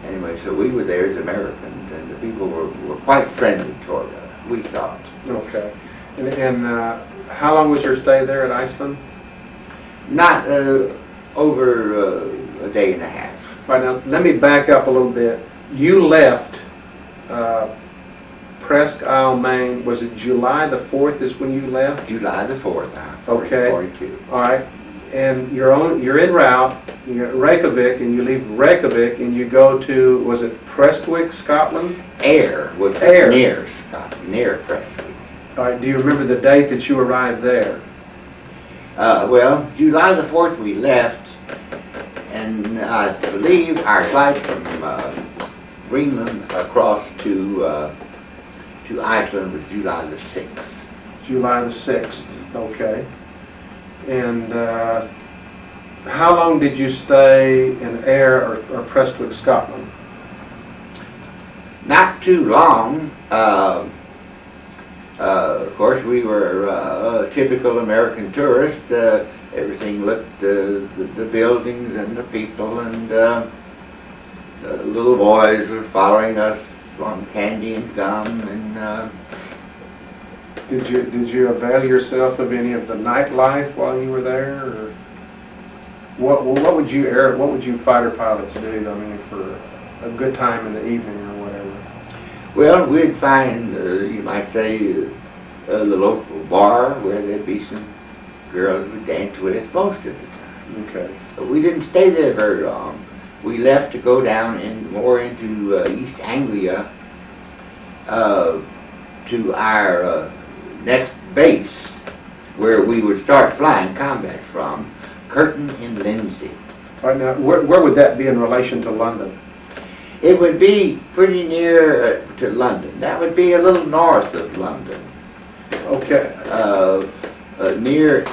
Anyway, so we were there as Americans, and the people were quite friendly toward us, we thought. Okay. And how long was your stay there at Iceland? Not over a day and a half. Right, now let me back up a little bit. You left Presque Isle, Maine. Was it July the 4th is when you left? July the 4th, okay. 42. All right. And you're en route, you're at Reykjavik, and you leave Reykjavik and you go to, was it Prestwick, Scotland? Ayr was near Scotland, near Prestwick. All right. Do you remember the date that you arrived there? Well, July the 4th we left, and I believe our flight from Greenland across to Iceland was July the 6th. July the 6th, okay. And how long did you stay in Ayr or Prestwick, Scotland? Not too long. Of course, we were a typical American tourist. Everything looked, the buildings and the people, and the little boys were following us on candy and gum. And did you avail yourself of any of the nightlife while you were there, or what would you fighter pilots do? I mean, for a good time in the evening or whatever. Well, we'd find, you might say, the local bar where there'd be some girls we'd dance with most of the time. Okay. But we didn't stay there very long. We left to go down more into East Anglia to our next base, where we would start flying combat from, Curtin in Lindsay. All right, now, where would that be in relation to London? It would be pretty near to London. That would be a little north of London. Okay. Near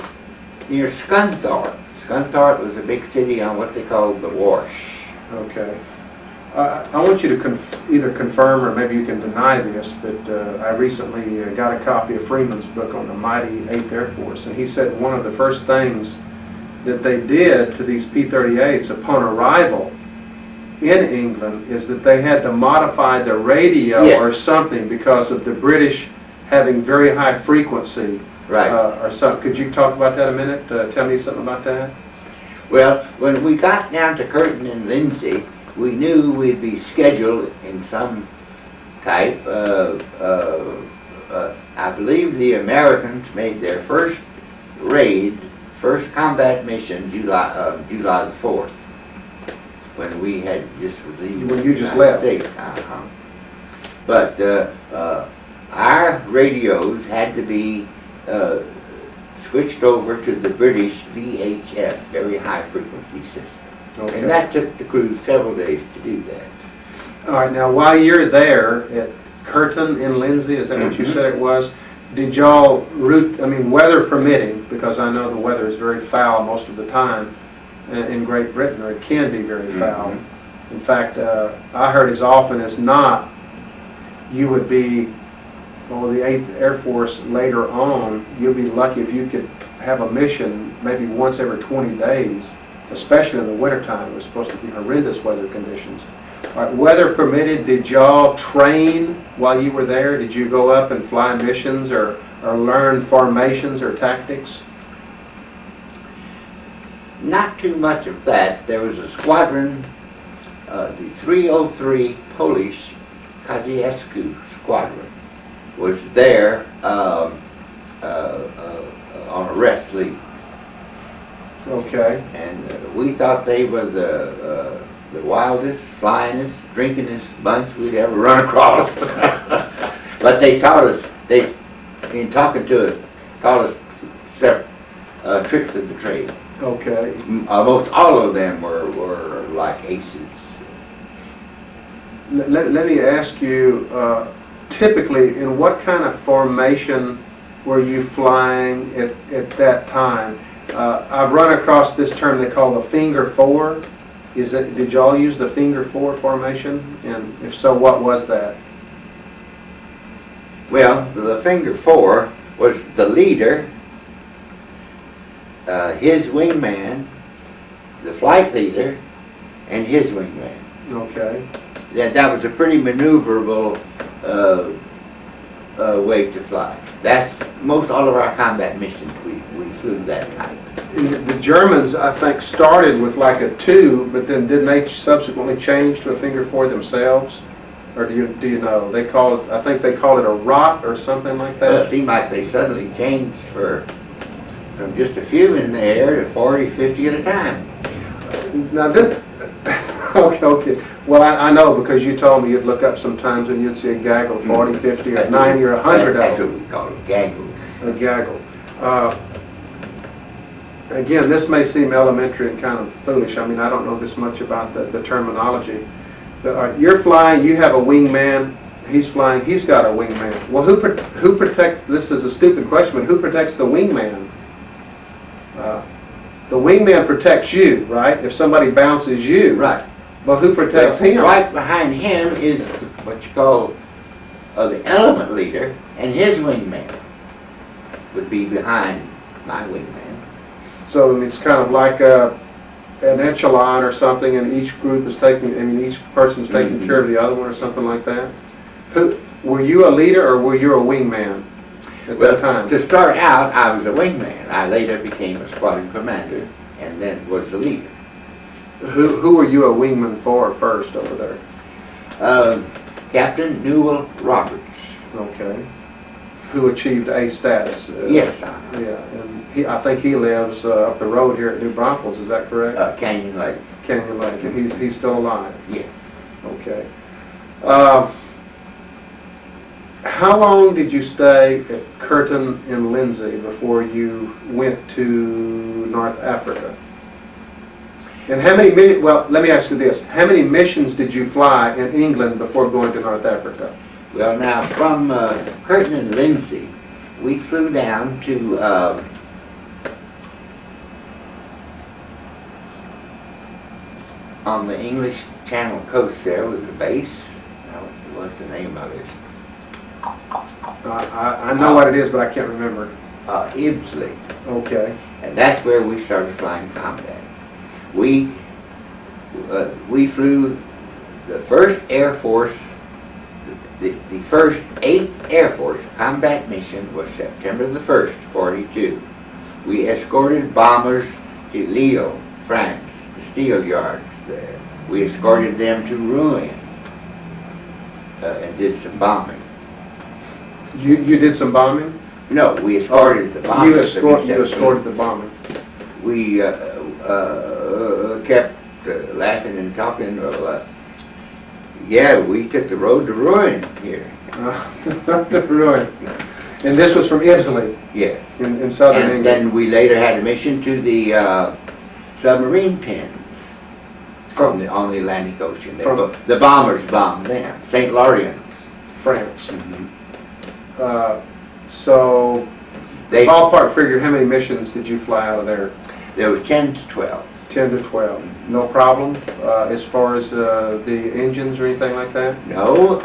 Scunthorpe. Scunthorpe was a big city on what they called the Wash. Okay. I want you to either confirm or maybe you can deny this, but I recently got a copy of Freeman's book on the mighty 8th Air Force, and he said one of the first things that they did to these P-38s upon arrival in England is that they had to modify the radio or something because of the British having very high frequency. Right. Or something. Could you talk about that a minute? Tell me something about that. Well, when we got down to Curtin and Lindsay, we knew we'd be scheduled in some type of, I believe the Americans made their first raid, first combat mission July the 4th. when we had just received. When you just left. But our radios had to be switched over to the British VHF, very high frequency system. Okay. And that took the crew several days to do that. All right, now while you're there at Curtin in Lindsay, is that what you said it was? Did y'all weather permitting, because I know the weather is very foul most of the time in Great Britain, or it can be very foul. In fact, I heard as often as not, you would be, the 8th Air Force later on, you'd be lucky if you could have a mission maybe once every 20 days, especially in the wintertime. It was supposed to be horrendous weather conditions. All right, weather permitted, did y'all train while you were there? Did you go up and fly missions or learn formations or tactics? Not too much of that. There was a squadron, the 303 Polish Kaziersku Squadron was there on a rest leave. Okay. And we thought they were the wildest, flyingest, drinkingest bunch we'd ever run across. But they taught us, in talking to us, taught us several tricks of the trade. Okay. Almost all of them were like aces. Let me ask you, typically, in what kind of formation were you flying at that time? I've run across this term they call the finger four. Did y'all use the finger four formation? And if so, what was that? Well, the finger four was the leader, his wingman, the flight leader, and his wingman. Okay. That was a pretty maneuverable way to fly. That's most all of our combat missions we flew that type. The Germans, I think, started with like a 2, but then didn't they subsequently change to a finger 4 themselves? Or do you know? They call it, I think they call it a rot or something like that. Well, it seemed like they suddenly changed from just a few in the air to 40, 50 at a time. Now this, okay. Well, I know because you told me you'd look up sometimes and you'd see a gaggle, 40, 50, or 90, or 100 of them. That's what we call it, gaggle. A gaggle. Again, this may seem elementary and kind of foolish. I mean, I don't know this much about the terminology. But, you're flying, you have a wingman, he's flying, he's got a wingman. Well, who protects, this is a stupid question, but who protects the wingman? The wingman protects you, right? If somebody bounces you. Right. Well, who protects him? Right behind him is what you call the element leader, and his wingman would be behind my wingman. So it's kind of like an echelon or something, and each group is each person's taking care of the other one or something like that. Were you a leader or were you a wingman at that time? To start out, I was a wingman. I later became a squadron commander and then was the leader. Who were you a wingman for first over there? Captain Newell Roberts. Okay. Who achieved A status? Yes. Yeah, and I think he lives up the road here at New Braunfels. Is that correct? Canyon Lake. Canyon Lake, and he's still alive. Yes. Okay. How long did you stay at Curtin in Lindsay before you went to North Africa? And how many? Well, let me ask you this: how many missions did you fly in England before going to North Africa? Well, now from Curtin and Lindsay, we flew down to on the English Channel coast. There was a base. What's the name of it? I know what it is, but I can't remember. Ibsley. Okay. And that's where we started flying combat. We flew the first Air Force. The first 8th Air Force combat mission was September the 1st, 42. We escorted bombers to Lille, France, the steel yards there. We escorted them to Rouen and did some bombing. You did some bombing? No, we escorted the bombers. You escorted the bombing. We kept laughing and talking. Well, yeah, we took the road to ruin here. The ruin. And this was from Ibsley Yes. in southern And England. then we later had a mission to the submarine pens on the Atlantic Ocean. The bombers bombed them, St. Lawrence. France. Mm-hmm. So, ballpark figure, how many missions did you fly out of there? There was 10 to 12. 10 to 12. No problem as far as the engines or anything like that? No,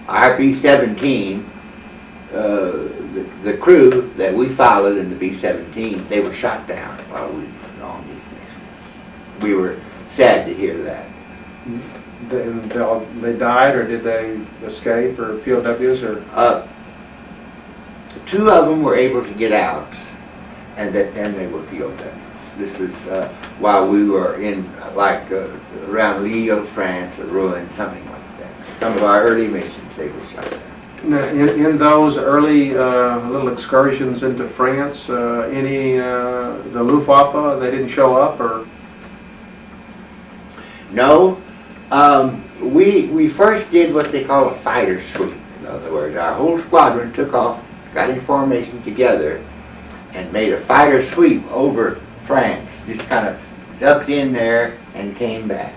our B-17, the crew that we followed in the B-17, they were shot down while we were on these missions. We were sad to hear that. They died, or did they escape, or POWs, or? 2 of them were able to get out, and then they were POWs. This was while we were in, around Lille, France, or Rouen, something like that. Some of our early missions, they were shot down. Now, in those early little excursions into France, the Luftwaffe, they didn't show up, or? No. We first did what they call a fighter sweep. In other words, our whole squadron took off, got in formation together, and made a fighter sweep over France. Just kind of ducked in there and came back.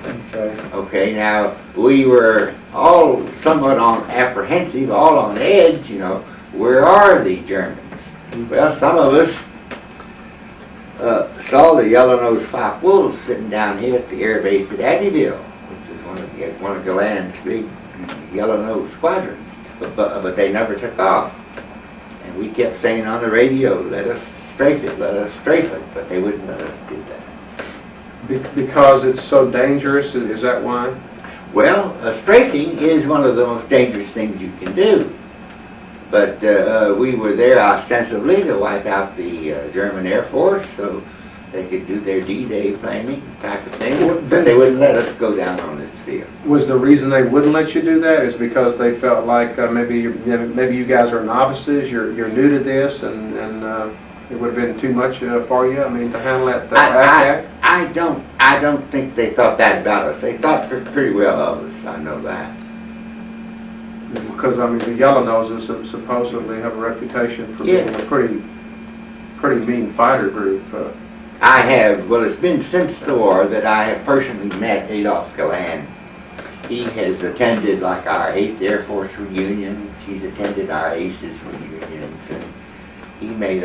Okay. Okay, now we were all somewhat apprehensive, all on edge, where are the Germans? Well, some of us saw the yellow-nosed Fox Wolves sitting down here at the air base at Abbeville, which is one of Galan's big yellow-nosed squadrons, but they never took off. And we kept saying on the radio, let us strafe it, but they wouldn't let us do that. Because it's so dangerous, is that why? Well, strafing is one of the most dangerous things you can do. But we were there ostensibly to wipe out the German Air Force, so they could do their D-Day planning type of thing. But they wouldn't let us go down on this field. Was the reason they wouldn't let you do that is because they felt like maybe you guys are novices, you're new to this, and it would have been too much for you? I mean, to handle that attack? I don't think they thought that about us. They thought pretty well of us. I know that. Because I mean, the Yellow Noses supposedly have a reputation for being a pretty mean fighter group. I have. Well, it's been since the war that I have personally met Adolph Galan. He has attended like our 8th Air Force reunions. He's attended our ACES reunions, and he made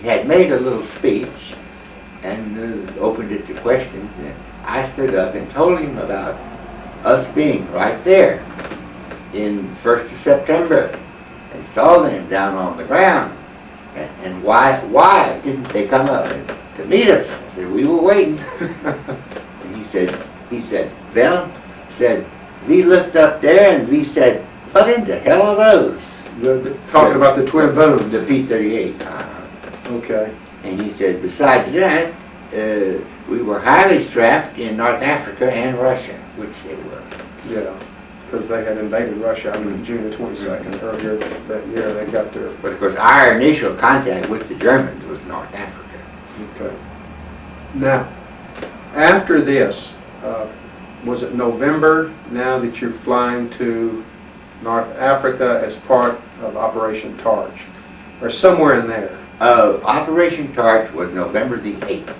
had made a little speech and opened it to questions. And I stood up and told him about us being right there in 1st of September and saw them down on the ground. And why didn't they come up to meet us? I said, we were waiting. And he said, well, we looked up there and we said, what in the hell are those? Talking about the twin booms. The P-38. Okay. And he said, besides that, we were highly strapped in North Africa and Russia, which they were. Yeah, because they had invaded Russia on June the 22nd. Earlier that year, they got there. But of course, our initial contact with the Germans was North Africa. Okay. Now, after this, was it November now that you're flying to North Africa as part of Operation Torch, or somewhere in there? Operation Torch was November the 8th.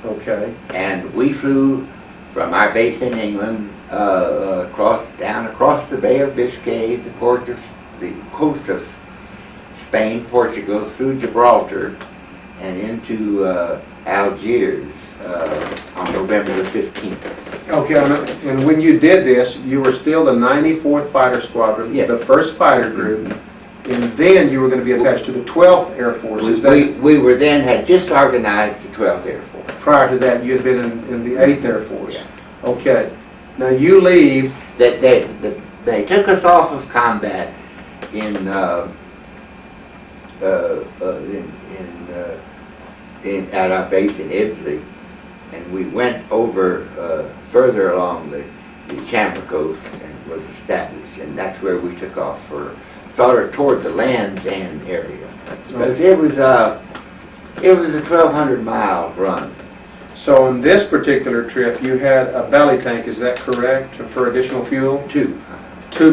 Okay. And we flew from our base in England down across the Bay of Biscay, the coast of Spain, Portugal, through Gibraltar, and into Algiers on November the 15th. Okay, and when you did this, you were still the 94th Fighter Squadron, yes, the 1st fighter group, and then you were going to be attached to the 12th Air Force. We were then had just organized the 12th Air Force. Prior to that, you had been in the 8th Air Force. Yeah. Okay. Now you leave. They took us off of combat at our base in Ibsley, and we went over further along the Chamber Coast and was established, and that's where we took off for sort of toward the Land's End area, because it was It was a 1,200-mile run. So on this particular trip, you had a belly tank, is that correct, for additional fuel? Two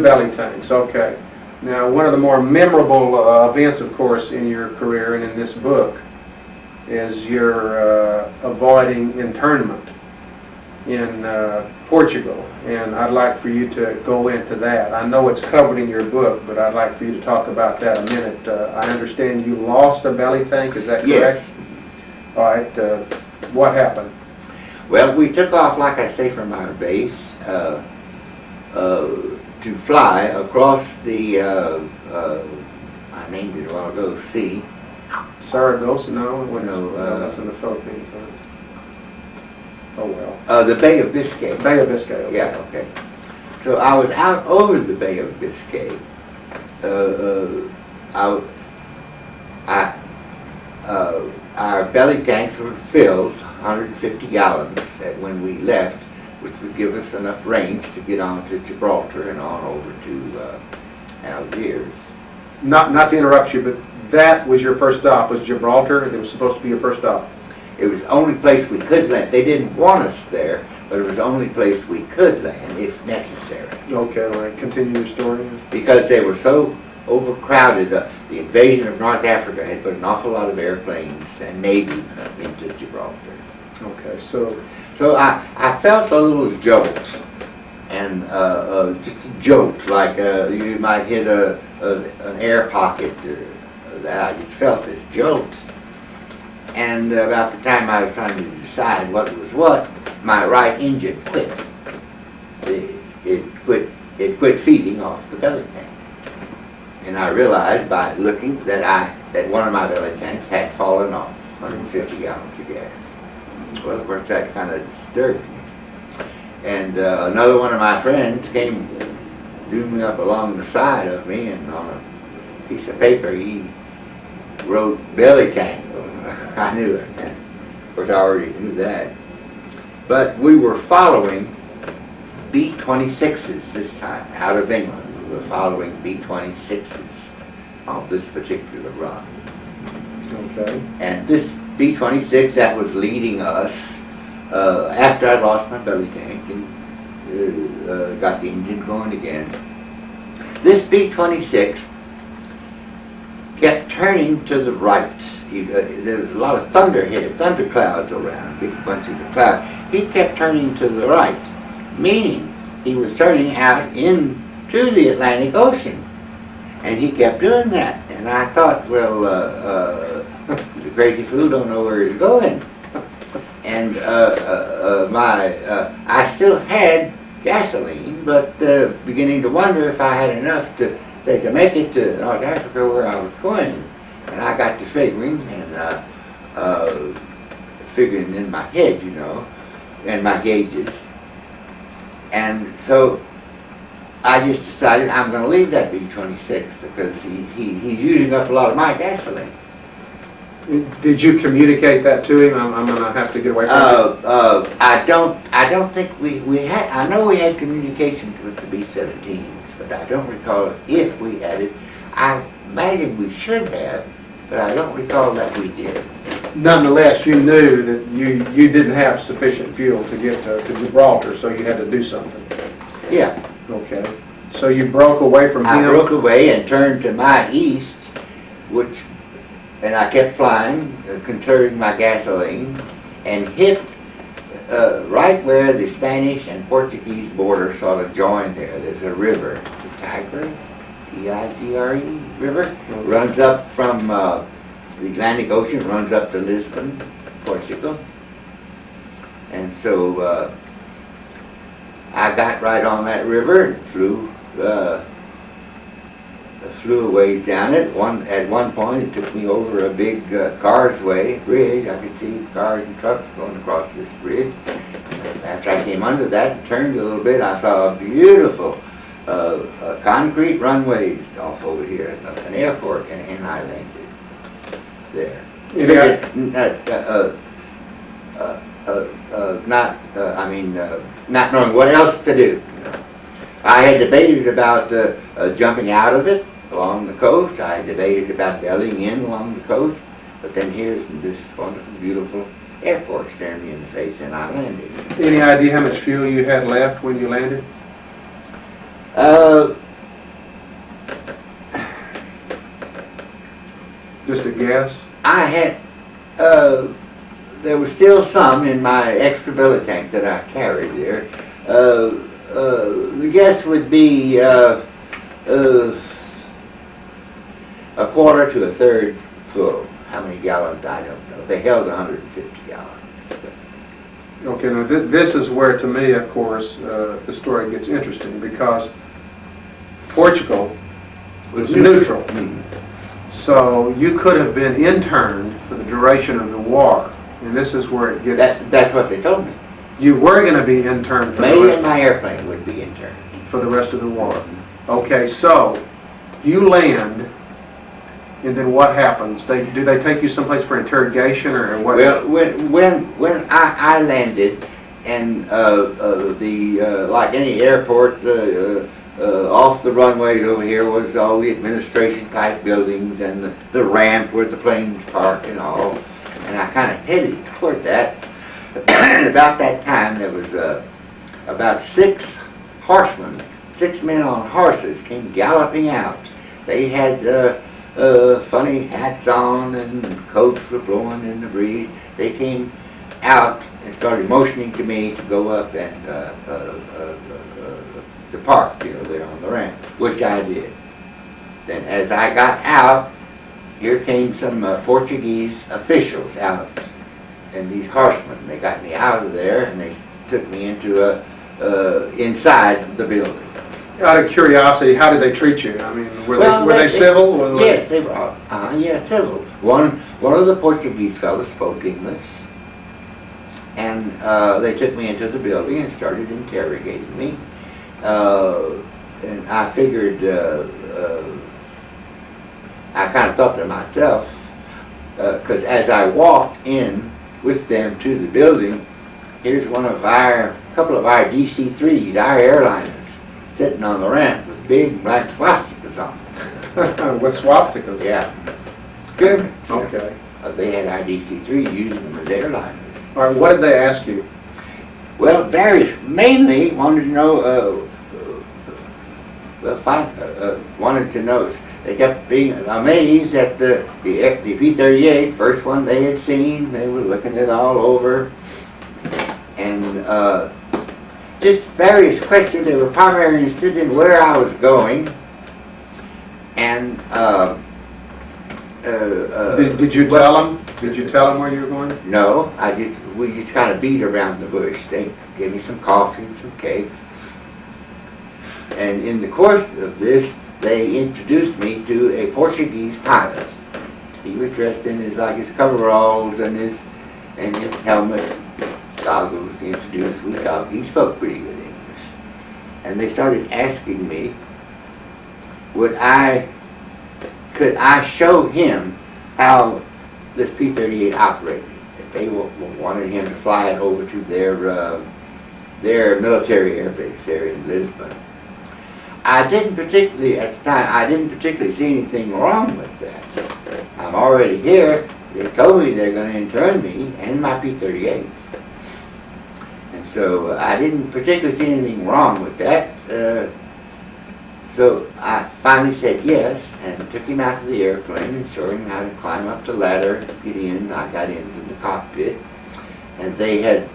belly tanks, okay. Now, one of the more memorable events, of course, in your career and in this book is your avoiding internment in Portugal, and I'd like for you to go into that. I know it's covered in your book, but I'd like for you to talk about that a minute. I understand you lost a belly tank, is that correct? Yes. All right, what happened? Well, we took off, like I say, from our base to fly across the, I named it a while ago, sea. Saragossa? No, No, that's in the Philippines. Oh well. The Bay of Biscay. Bay of Biscay. Okay. Yeah, okay. So I was out over the Bay of Biscay. Our belly tanks were filled, 150 gallons, when we left, which would give us enough range to get on to Gibraltar and on over to Algiers. Not to interrupt you, but that was your first stop, was Gibraltar? It was supposed to be your first stop. It was the only place we could land. They didn't want us there, but it was the only place we could land if necessary. Okay, all right. Continue your story. Because they were so overcrowded. The invasion of North Africa had put an awful lot of airplanes and Navy into Gibraltar. Okay, so I felt a little jolt, and just a jolt, like you might hit an air pocket. I just felt this jolt. And about the time I was trying to decide what was what, my right engine quit. It quit feeding off the belly tank. And I realized by looking that one of my belly tanks had fallen off, 150 gallons of gas. Well, of course, that kind of disturbed me. And another one of my friends came zooming up along the side of me, and on a piece of paper he wrote belly tank. I knew it. Of course, I already knew that. But we were following B-26s this time, out of England. We were following B-26s on this particular run. okay. And this B-26 that was leading us, after I lost my belly tank and got the engine going again, this B-26 kept turning to the right. There was a lot of thunder clouds around, big bunches of clouds. He kept turning to the right, meaning he was turning out into the Atlantic Ocean. And he kept doing that. And I thought, well, the crazy fool don't know where he's going. And I still had gasoline, but beginning to wonder if I had enough to make it to North Africa where I was going. And I got to figuring in my head, you know, and my gauges. And so I just decided I'm going to leave that B-26 because he's using up a lot of my gasoline. Did you communicate that to him? I'm going to have to get away from you. I don't think we had. I know we had communication with the B-17s, but I don't recall if we had it. I imagine we should have, but I don't recall that we did. Nonetheless, you knew that you didn't have sufficient fuel to get to Gibraltar, so you had to do something. Yeah. Okay. So you broke away from him? I broke away and turned to my east, and I kept flying, conserving my gasoline, and hit right where the Spanish and Portuguese border sort of join there. There's a river, the Tigre, T-I-G-R-E river, runs up from the Atlantic Ocean, runs up to Lisbon, Portugal. And so I got right on that river and flew a ways down it. At one point it took me over a big causeway bridge. I could see cars and trucks going across this bridge. After I came under that and turned a little bit, I saw a beautiful concrete runways off over here, an airport, and I landed there. Not knowing what else to do. You know. I had debated about jumping out of it along the coast. I had debated about bellying in along the coast. But then here's this wonderful, beautiful airport staring me in the face, and I landed. Any idea how much fuel you had left when you landed? Just a guess? I had, there was still some in my extra belly tank that I carried there. The guess would be a quarter to a third full. How many gallons, I don't know. They held 150 gallons. Okay, now this is where, to me, of course, the story gets interesting, because Portugal was neutral. Mm-hmm. So you could have been interned for the duration of the war, and this is where it gets... That's what they told me. You were going to be interned for Me and my airplane would be interned. for the rest of the war. Okay, so you land, and then what happens? Do they take you someplace for interrogation, or what? Well, when I landed, and like any airport, off the runways over here was all the administration type buildings and the ramp where the planes park and all, and I kind of headed toward that. And about that time, there was about 6 horsemen, 6 men on horses came galloping out. They had funny hats on, and coats were blowing in the breeze. They came out and started motioning to me to go up and depart, there on the ramp, which I did. Then as I got out, here came some Portuguese officials out, and these horsemen, they got me out of there, and they took me into inside the building. Out of curiosity, how did they treat you? I mean, were they civil? Yes, they were. Civil. One of the Portuguese fellows spoke English, and they took me into the building and started interrogating me. And I figured, I kind of thought to myself, because as I walked in with them to the building, here's a couple of our DC-3s, our airliners, sitting on the ramp with big black swastikas on them. With swastikas? Yeah. Good. Okay. They had our DC-3s using them as airliners. All right, what did they ask you? Well, various, mainly wanted to know, wanted to know, they kept being amazed at the P-38, first one they had seen. They were looking it all over, and just various questions. They were primarily interested in where I was going, and did you tell them? Did you tell them where you were going? No, we just kind of beat around the bush. They gave me some coffee and some cake, and in the course of this, they introduced me to a Portuguese pilot. He was dressed in his coveralls and his helmet, goggles. He introduced me. He spoke pretty good English, and they started asking me, could I show him how this P-38 operated? If they wanted him to fly it over to their military air base there in Lisbon. At the time, I didn't particularly see anything wrong with that. I'm already here. They told me they're going to intern me and my P-38s. And so I didn't particularly see anything wrong with that. So I finally said yes, and took him out to the airplane and showed him how to climb up the ladder, get in. I got into the cockpit, and they had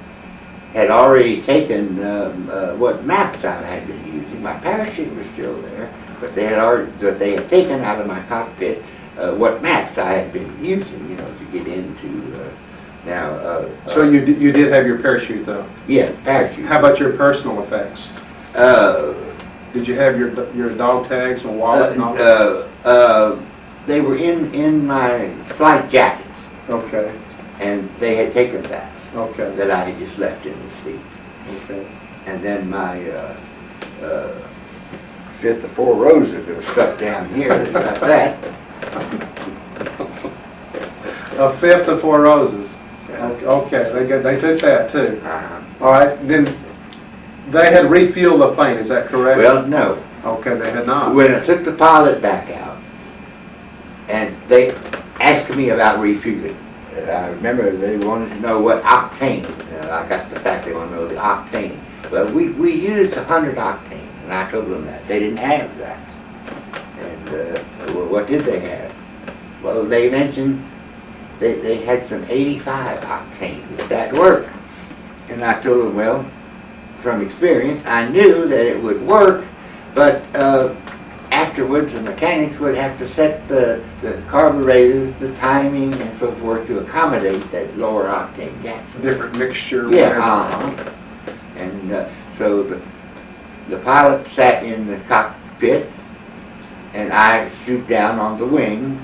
already taken what maps I had been using. My parachute was still there, but they had taken out of my cockpit what maps I had been using, to get into. So you did have your parachute, though. Yes, parachute. How about your personal effects? Did you have your dog tags and wallet and all that? They were in my flight jackets. Okay. And they had taken that. Okay. That I had just left in the seat. Okay. And then my fifth of 4 roses that was stuck down here. About that. A fifth of 4 roses. Yeah. Okay. They took that too. Uh-huh. All right. Then they had refueled the plane. Is that correct? Well, no. Okay. They had not. When I took the pilot back out, and they asking me about refueling. I remember they wanted to know what octane. I got the fact they want to know the octane. Well, we used 100 octane, and I told them that. They didn't have that. And well, what did they have? Well, they mentioned they had some 85 octane. Would that work? And I told them, well, from experience, I knew that it would work, but afterwards the mechanics would have to set the carburetors, the timing, and so forth to accommodate that lower octane gas. Different mixture. Yeah, and so the pilot sat in the cockpit, and I stooped down on the wing.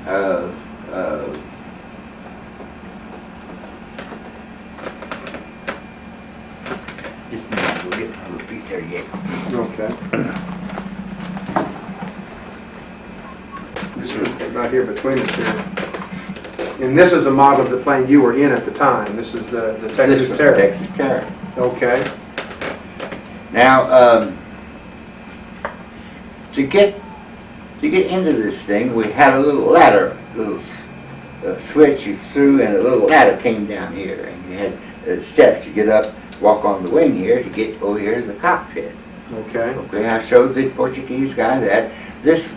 Just a minute, we'll get to P-38. Okay. This is right here between us here. And this is a model of the plane you were in at the time. This is the Texas Terror. Texas Terror. Okay. Now, to get into this thing, we had a little ladder, little switch you threw, and a little ladder came down here, and you had steps to get up, walk on the wing here to get over here to the cockpit. Okay. Okay, I showed the Portuguese guy that this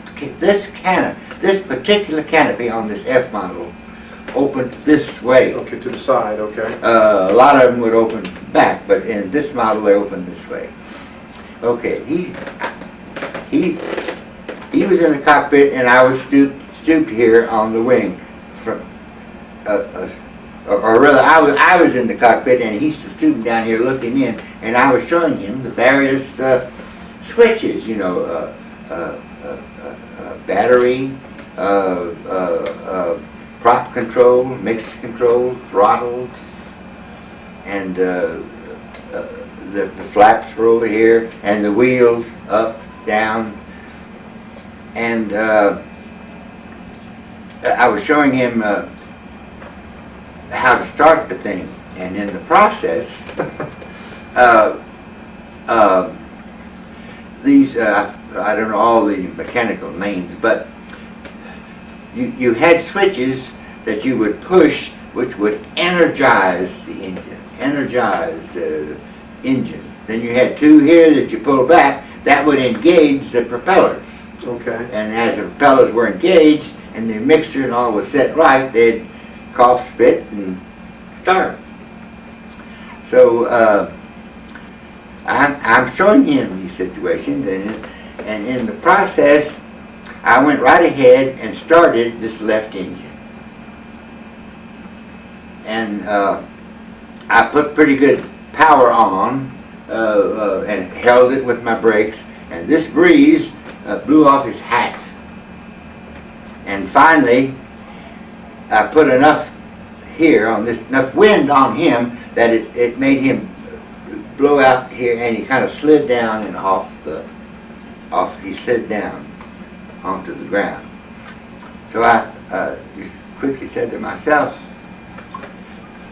particular canopy on this F model opened this way. Okay, to the side. Okay. A lot of them would open back, but in this model they open this way. Okay, he was in the cockpit, and I was stooped here on the wing, from, or rather, I was in the cockpit, and he's stooping down here looking in, and I was showing him the various switches, you know, battery, prop control, mixture control, throttles, and the flaps were over here, and the wheels up, down, and I was showing him how to start the thing, and in the process, these I don't know all the mechanical names, but you had switches that you would push, which would energize the engine. Then you had two here that you pull back, that would engage the propellers. Okay. And as the propellers were engaged and the mixture and all was set right, they'd cough, spit, and start. So I'm showing him these situations, and in the process, I went right ahead and started this left engine. And I put pretty good power on and held it with my brakes, and this breeze blew off his hat. And finally, I put enough here on this, enough wind on him that it made him blow out here, and he kind of slid down and he slid down onto the ground. So I just quickly said to myself,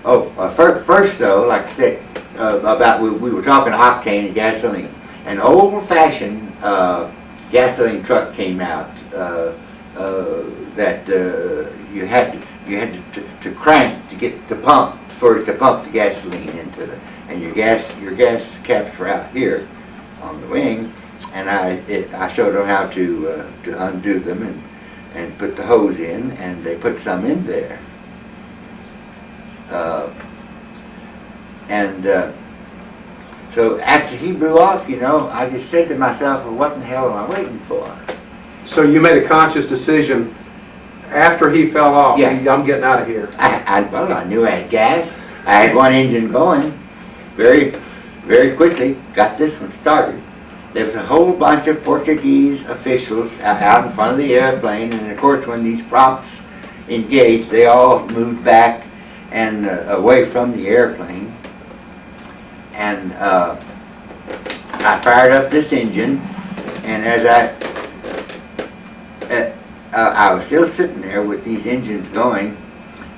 first though, like I said, about we were talking octane and gasoline. An old-fashioned gasoline truck came out that you had to crank to get the pump for it to pump the gasoline into the, and your gas caps were out here on the wing, and I showed them how to undo them and put the hose in, and they put some in there. So after he blew off, you know, I just said to myself, well, what in the hell am I waiting for? So you made a conscious decision after he fell off. Yeah. I'm getting out of here. Well, I knew I had gas. I had one engine going. Very, very quickly got this one started. There was a whole bunch of Portuguese officials out in front of the airplane, and of course when these props engaged, they all moved back and away from the airplane. And I fired up this engine, and as I was still sitting there with these engines going,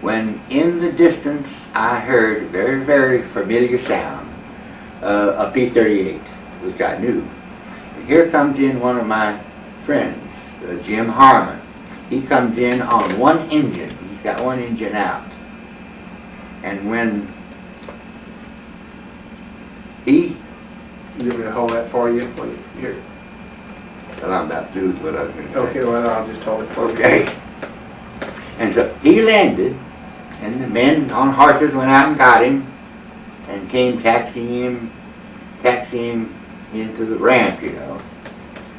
when in the distance I heard a very, very familiar sound, a P-38, which I knew. And here comes in one of my friends, Jim Harmon. He comes in on one engine. got one engine out. And when he... You want me to hold that for you? Here. Well, I'm about through with what I was going to say. Okay, well, I'll just hold it for you. Okay. And so he landed, and the men on horses went out and got him, and came taxiing him into the ramp, you know.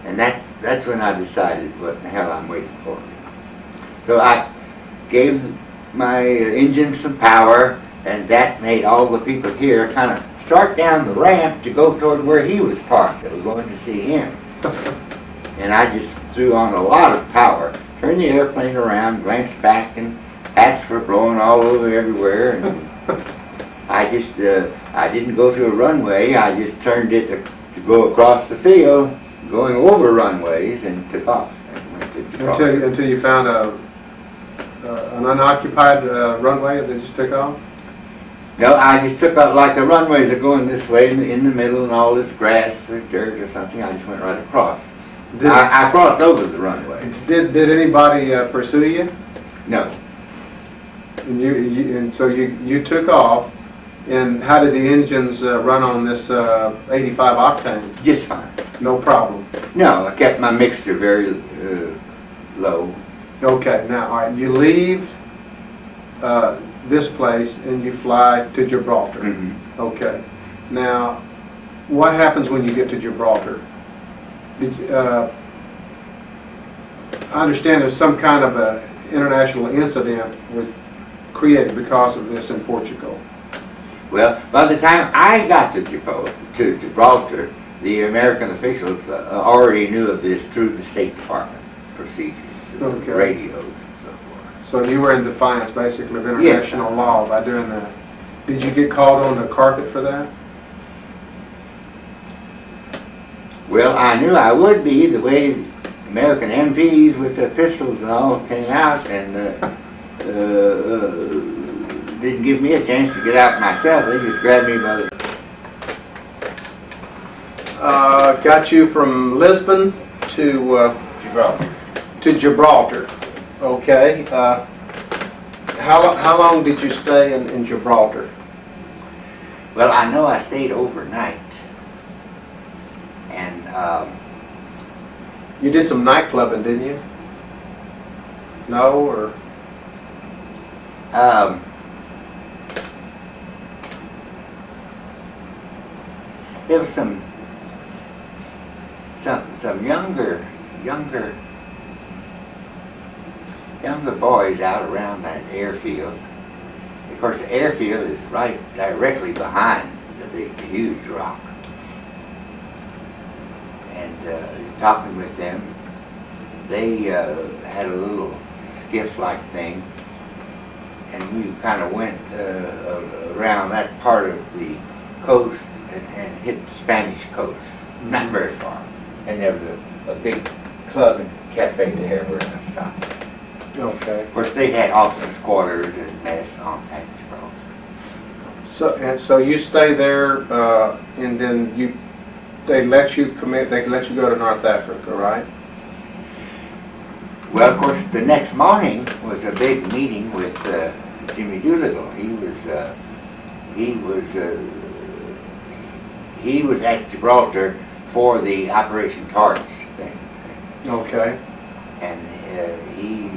And that's when I decided what the hell I'm waiting for. So I gave my engine some power, and that made all the people here kind of start down the ramp to go toward where he was parked. They were going to see him. And I just threw on a lot of power, turned the airplane around, glanced back, and hats were blowing all over everywhere. And I just, I didn't go to a runway, I just turned it to go across the field, going over runways, and took off. And went to Gibraltar. Until you found an unoccupied runway that just took off? No, I just took off, like the runways are going this way in the middle and all this grass or dirt or something, I just went right across. I crossed over the runway. Did anybody pursue you? No. And so you took off, and how did the engines run on this 85 octane? Just fine. No problem. No, I kept my mixture very low. Okay, now, all right, you leave this place and you fly to Gibraltar. Mm-hmm. Okay. Now, what happens when you get to Gibraltar? I understand there's some kind of a international incident created because of this in Portugal. Well, by the time I got to Gibraltar, the American officials already knew of this through the State Department procedures, Okay. radios and so forth. So you were in defiance, basically, of international law by doing that. Did you get called on the carpet for that? Well, I knew I would be, the way American MPs with their pistols and all came out and didn't give me a chance to get out myself. They just grabbed me by the... Got you from Lisbon to Gibraltar. Gibraltar. Okay. How long did you stay in Gibraltar? Well, I know I stayed overnight. And You did some nightclubbing, didn't you? No, or there was some younger boys out around that airfield. Of course, the airfield is right directly behind the huge rock. And talking with them, they had a little skiff-like thing, and we kind of went around that part of the coast and hit the Spanish coast, not very far. And there was a big club and cafe there where I stopped. okay. Of course, they had officers' quarters and mess on that Gibraltar. So you stay there, and then they let you commit. They let you go to North Africa, right? Well, of course, the next morning was a big meeting with Jimmy Doolittle. He was at Gibraltar for the Operation Torch thing. Okay. And he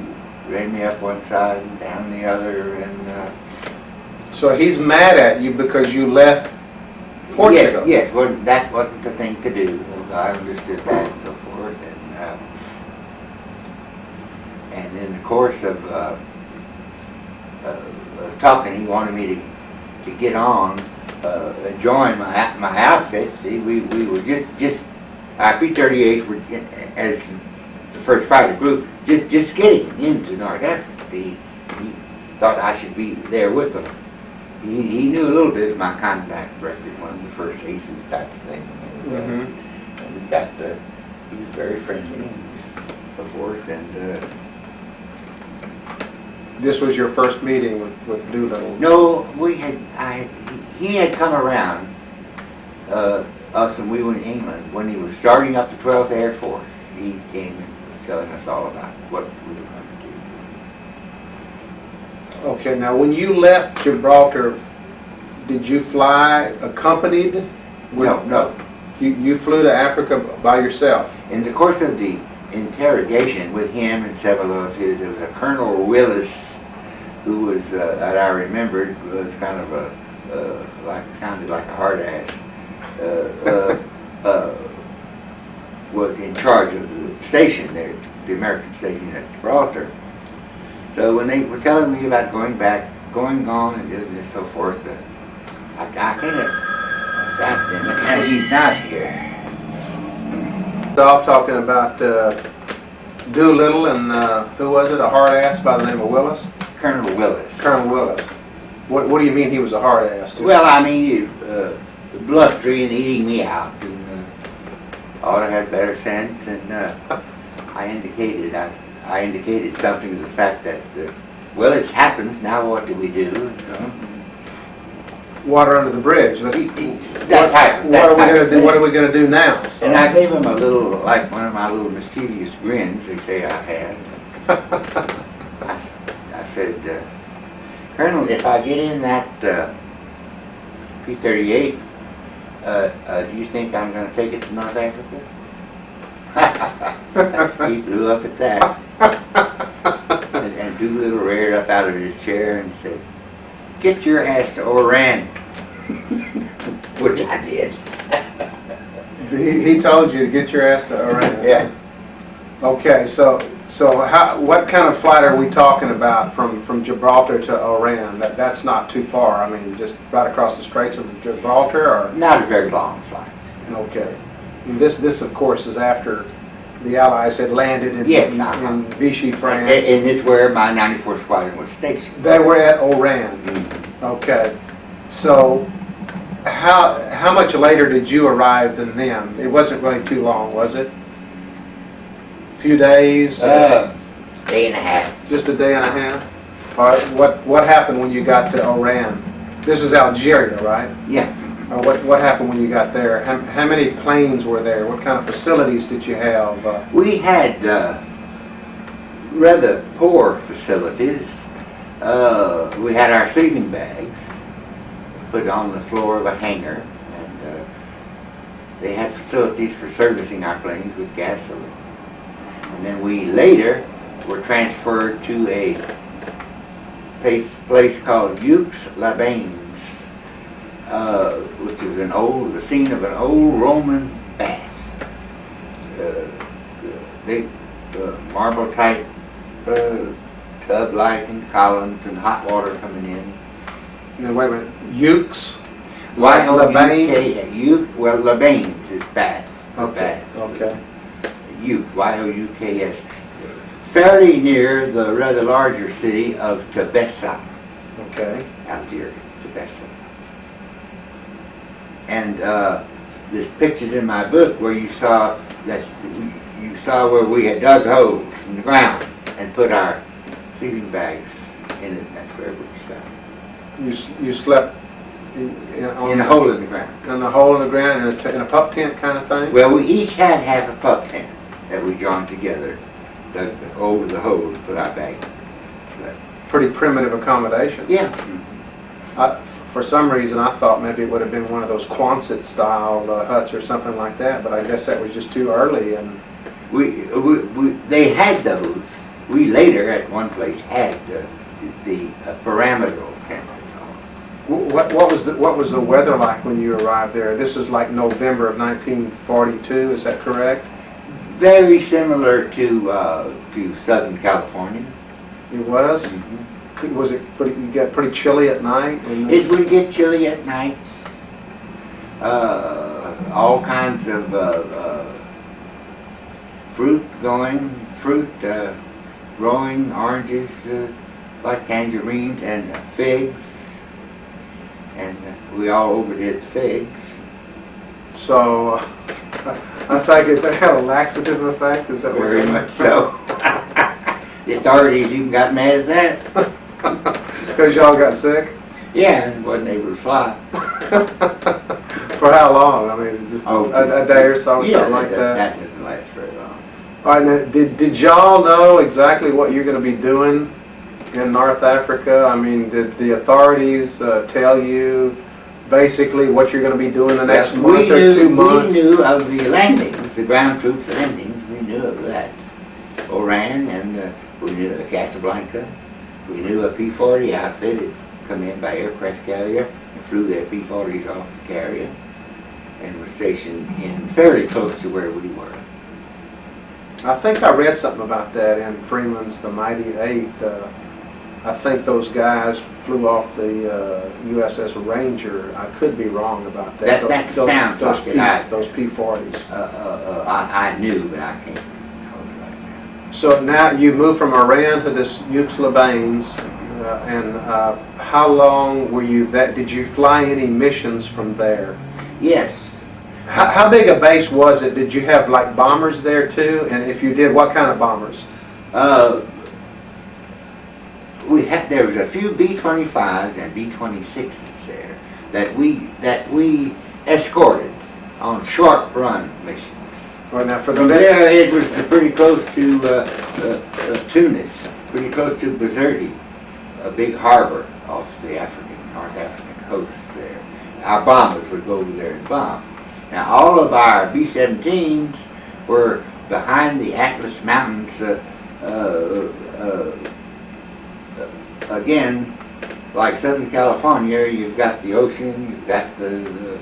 ran me up one side and down the other, and So he's mad at you because you left Portugal. Yes, well, that wasn't the thing to do. I understood that and so forth, and in the course of talking, he wanted me to get on, join my outfit. See, we were just our P-38s were, as the first fighter group, just getting into North Africa. He thought I should be there with them. He knew a little bit of my contact record, one of the first aces type of thing. And we got he was very friendly and so forth. And This was your first meeting with Doolittle? no, he had come around us when we were in England when he was starting up the 12th Air Force. He came and was telling us all about what we were going to do. Okay, now when you left Gibraltar, did you fly accompanied? No. You flew to Africa by yourself? In the course of the interrogation with him and several of his, there was a Colonel Willis who was, that I remembered, was kind of sounded like a hard ass, was in charge of the station there, the American station at Gibraltar. So when they were telling me about going back, going gone and doing this so forth, I kind of got them, and he's not here. Off talking about Doolittle and who was it, a hard ass by the name of Willis? Colonel Willis. Colonel Willis. What do you mean he was a hard ass? Well, I mean, blustery and eating me out, and ought to have better sense, and I indicated something to the fact that, well, it's happened, now what do we do? You know? Water under the bridge. What are we going to do now? So. And I gave him a little, like one of my little mischievous grins they say I had. I said, Colonel, if I get in that P-38, do you think I'm going to take it to North Africa? He blew up at that. And Doolittle reared up out of his chair and said, get your ass to Oran. Which I did. He told you to get your ass to Oran? Yeah. Okay, so what kind of flight are we talking about from Gibraltar to Oran? That's not too far. I mean, just right across the Straits of Gibraltar, or not a very long flight. Okay. And this of course is after the Allies had landed in Vichy, France. And it's where my 94th Squadron was stationed. They were at Oran. Mm-hmm. Okay. So how much later did you arrive than them? It wasn't really too long, was it? A few days? Day and a half. Just a day and a half? All right. What happened when you got to Oran? This is Algeria, right? Yeah. What happened when you got there? How many planes were there? What kind of facilities did you have? We had rather poor facilities. We had our sleeping bags put on the floor of a hangar, and they had facilities for servicing our planes with gasoline. And then we later were transferred to a place called Aix-les-Bains, which is the scene of an old Roman bath. Big marble type tub-like and columns and hot water coming in. Now, wait a minute. Aix? Y-O-U-K-S. Well, Les-Bains is bath. Okay. Okay. Aix, Y-O-U-K-S. Fairly near the rather larger city of Tebessa. Okay. Algeria, Tebessa. And there's pictures in my book where you saw where we had dug holes in the ground and put our sleeping bags in it. That's where we slept. You slept in a hole in the ground. In a hole in the ground, in a pup tent kind of thing? Well, we each had half a pup tent that we joined together, dug over the hole to put our bags in. Pretty primitive accommodation. Yeah. For some reason, I thought maybe it would have been one of those Quonset-style huts or something like that, but I guess that was just too early. And they had those. We later, at one place, had the pyramidal tent. What was the weather like when you arrived there? This is like November of 1942. Is that correct? Very similar to Southern California. It was. Mm-hmm. Was it you got pretty chilly at night? It would get chilly at night. All kinds of fruit growing, oranges, like tangerines and figs, and we all overdid the figs. So I take it they had a laxative effect. Is that very much so? The authorities even got mad at that. Because y'all got sick? Yeah, and wasn't able to fly. For how long? I mean, just a day or so, or something like that? That doesn't last very long. All right, now, did y'all know exactly what you're going to be doing in North Africa? I mean, did the authorities tell you basically what you're going to be doing the next month or 2 months? We knew of the landings, the ground troops landings. We knew of that. Oran, and we knew of Casablanca. We knew a P-40 outfit had come in by aircraft carrier and flew their P-40s off the carrier and were stationed in fairly close to where we were. I think I read something about that in Freeman's The Mighty Eighth. I think those guys flew off the USS Ranger. I could be wrong about that. That sounds like it. Those P-40s. I knew, but I can't recall it right now. So now you moved from Iran to this Euclides, and how long were you that? Did you fly any missions from there? Yes. How big a base was it? Did you have like bombers there too? And if you did, what kind of bombers? There was a few B-25s and B-26s there that we escorted on short run missions. Well, now From there, it was pretty close to Tunis, pretty close to Bizerti, a big harbor off the North African coast there. Our bombers would go over there and bomb. Now, all of our B-17s were behind the Atlas Mountains. Again, like Southern California, you've got the ocean, you've got the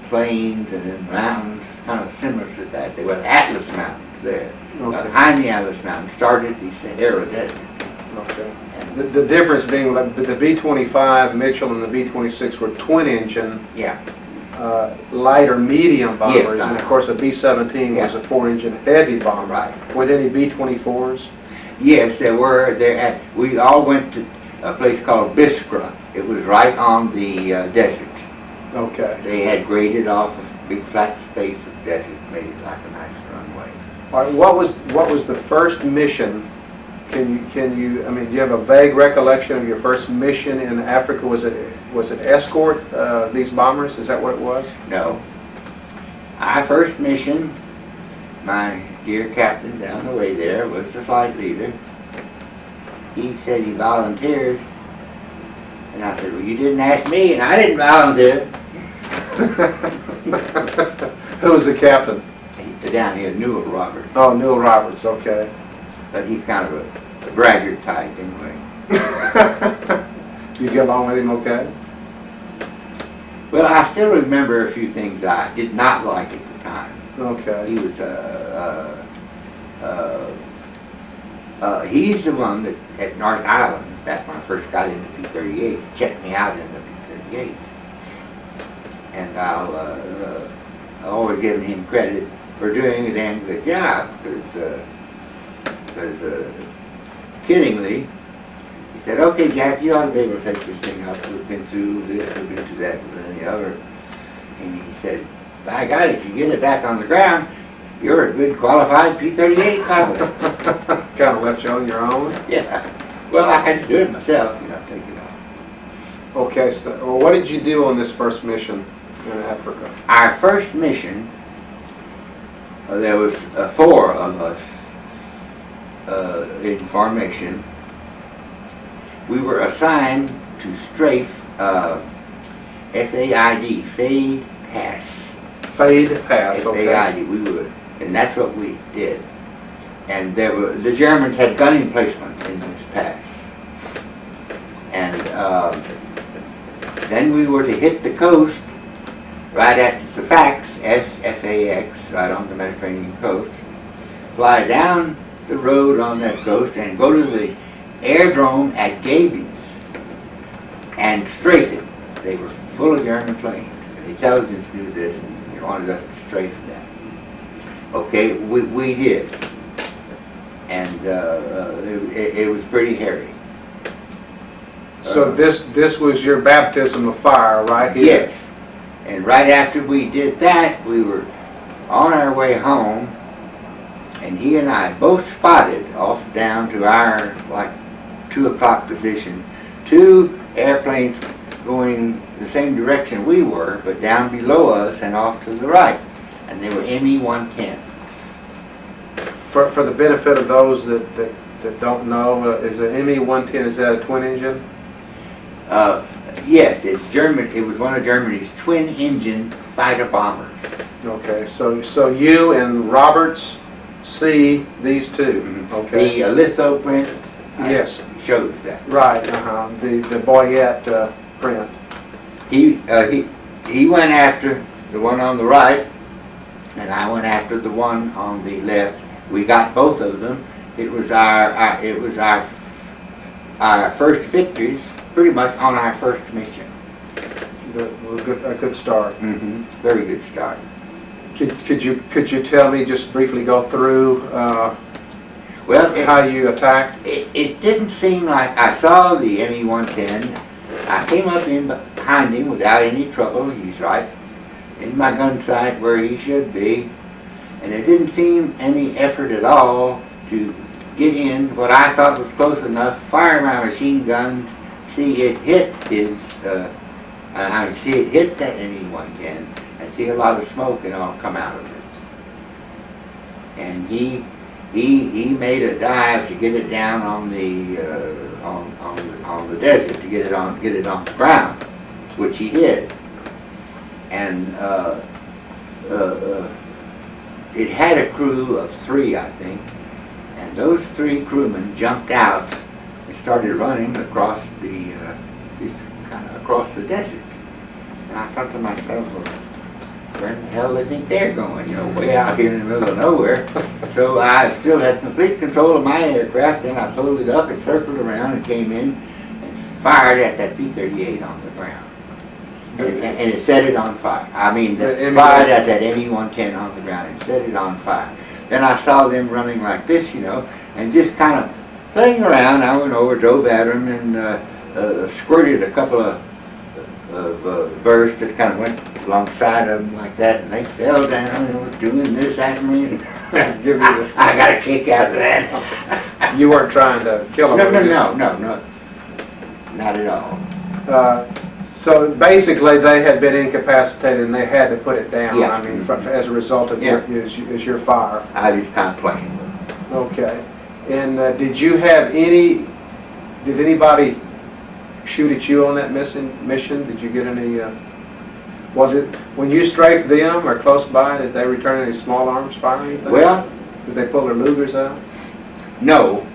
plains and then mountains, kind of similar to that. They were the Atlas Mountains there. Okay. Behind the Atlas Mountains started the Sahara Desert. Okay. The difference being like the B-25 Mitchell and the B-26 were twin-engine, Yeah. light or medium bombers, Yes, and of course a B-17 was a 4-engine heavy bomber. Right. Were there any B-24s? Yes, there were. We all went to a place called Biskra. It was right on the desert. Okay. They had graded off a big flat space of desert, made it like a nice runway. All right, what was the first mission? Can you? I mean, do you have a vague recollection of your first mission in Africa? Was it escort these bombers? Is that what it was? No. Our first mission, my dear captain down the way there was the flight leader. He said he volunteered, and I said, well, you didn't ask me, and I didn't volunteer. Who was the captain? Down here, Newell Roberts. Oh, Newell Roberts. Okay. But he's kind of a braggart type anyway. You get along with him okay? Well, I still remember a few things I did not like at the time. Okay. He was he's the one that at North Island, back when I first got into P-38, checked me out in the P-38. And I'll always give him credit for doing a damn good job, because kiddingly, he said, okay, Jack, you ought to be able to take this thing up. We've been through this, we've been through that, we've been through the other. And he said, by God, if you get it back on the ground, you're a good qualified P-38 pilot. Kind of left you on your own? Yeah. Well, I had to do it myself, take it off. Okay, so well, what did you do on this first mission in Africa? Our first mission, there was 4 of us in formation. We were assigned to strafe FAID, Fade Pass. Fade Pass, okay. FAID, we would, and that's what we did. And the Germans had gun emplacements in this pass. And then we were to hit the coast right at the Sfax, S-F-A-X, right on the Mediterranean coast, fly down the road on that coast and go to the airdrome at Gabies and strafe it. They were full of German planes. The intelligence knew this and they wanted us to strafe them. Okay, we did. And it was pretty hairy. So this was your baptism of fire right here? Yes. And right after we did that, we were on our way home, and he and I both spotted off down to our, 2 o'clock position, 2 airplanes going the same direction we were, but down below us and off to the right. And they were ME-110. For the benefit of those that that don't know, is an ME-110, is that a twin engine? Yes, it's German. It was one of Germany's twin-engine fighter bombers. Okay, so you and Roberts see these two. Okay. The litho print Yes. shows that. Right, the Boyette print. He went after the one on the right, and I went after the one on the left. We got both of them. It was our first victories, pretty much on our first mission. A good start. Very good start. Could you tell me, just briefly go through how you attacked? It didn't seem like I saw the ME-110. I came up in behind him without any trouble. He's right in my gun sight where he should be, and there didn't seem any effort at all to get in what I thought was close enough. Fire my machine guns, see it hit his. I see it hit that ME-110, and see a lot of smoke and all come out of it. And he made a dive to get it down on the on the desert, to get it on the ground, which he did. And it had a crew of 3, I think, and those 3 crewmen jumped out and started running across the across the desert. And I thought to myself, well, where in the hell do they think they're going? You know, way out here in the middle of nowhere. So I still had complete control of my aircraft, and I pulled it up and circled around and came in and fired at that P-38 on the ground. And it set it on fire. I mean, fired at that ME-110 on the ground and set it on fire. Then I saw them running like this, you know, and just kind of playing around. I went over, drove at them, and squirted a couple of bursts that kind of went alongside of them like that, and they fell down and were doing this at me. I got a kick out of that. You weren't trying to kill them? No, not at all. So basically, they had been incapacitated, and they had to put it down. Yeah. I mean, as a result of your fire. I was kind of playing with it. Okay. And did anybody shoot at you on that mission? Did you get any? When you strafed them or close by, did they return any small arms fire or anything? Well, did they pull their Lugers out? No.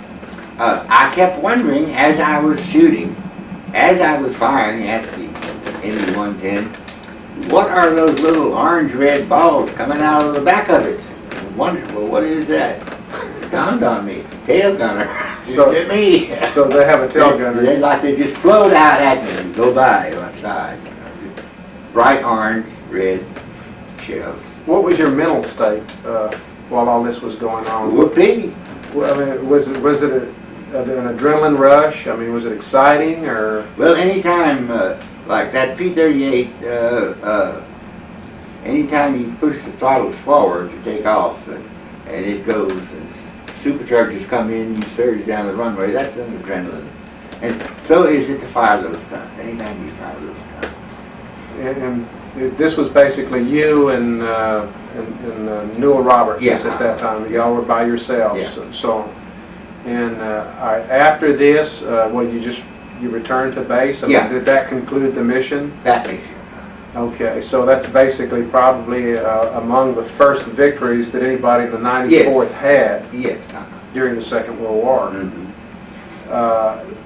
I kept wondering as I was shooting, as I was firing at the ME-110, what are those little orange-red balls coming out of the back of it? I wondered, well, what is that? It dawned on me. It's a tail gunner. So, it's me. So they have a tail gunner. They just float out at me and go by outside. You know, just bright orange, red shells. What was your mental state while all this was going on? Whoopee. Well, I mean, was it an adrenaline rush? I mean, was it exciting or? Well, anytime like that P-38, anytime you push the throttles forward to take off, and it goes, and superchargers come in, you surge down the runway, that's an adrenaline. And so is it to fire those guns, anytime you fire those guns. And this was basically you and Newell Roberts at that time. Y'all were by yourselves and so on. And after this, you returned to base? I mean, did that conclude the mission? That mission. Okay, so that's basically probably among the first victories that anybody in the 94th had during the Second World War.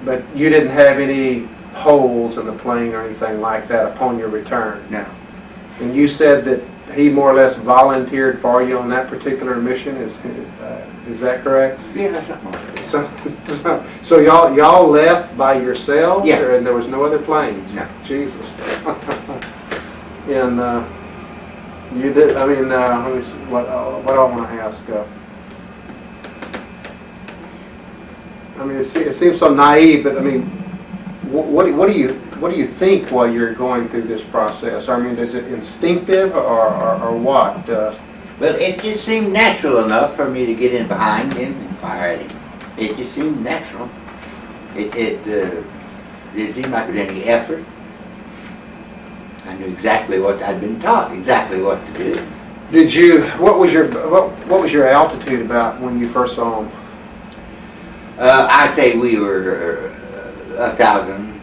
But you didn't have any holes in the plane or anything like that upon your return? No. And you said that he more or less volunteered for you on that particular mission. Is that correct? Yeah, something like that. So y'all left by yourselves? Yeah. And there was no other planes? No. Jesus. And you did. I mean, let me see, what I want to ask. I mean, it seems so naive, but I mean, what do you think while you're going through this process? I mean, is it instinctive or what? Well, it just seemed natural enough for me to get in behind him and fire at him. It just seemed natural. It didn't seem like there was any effort. I knew exactly what I'd been taught, exactly what to do. Did you? What was your altitude about when you first saw him? I'd say we were 1,000.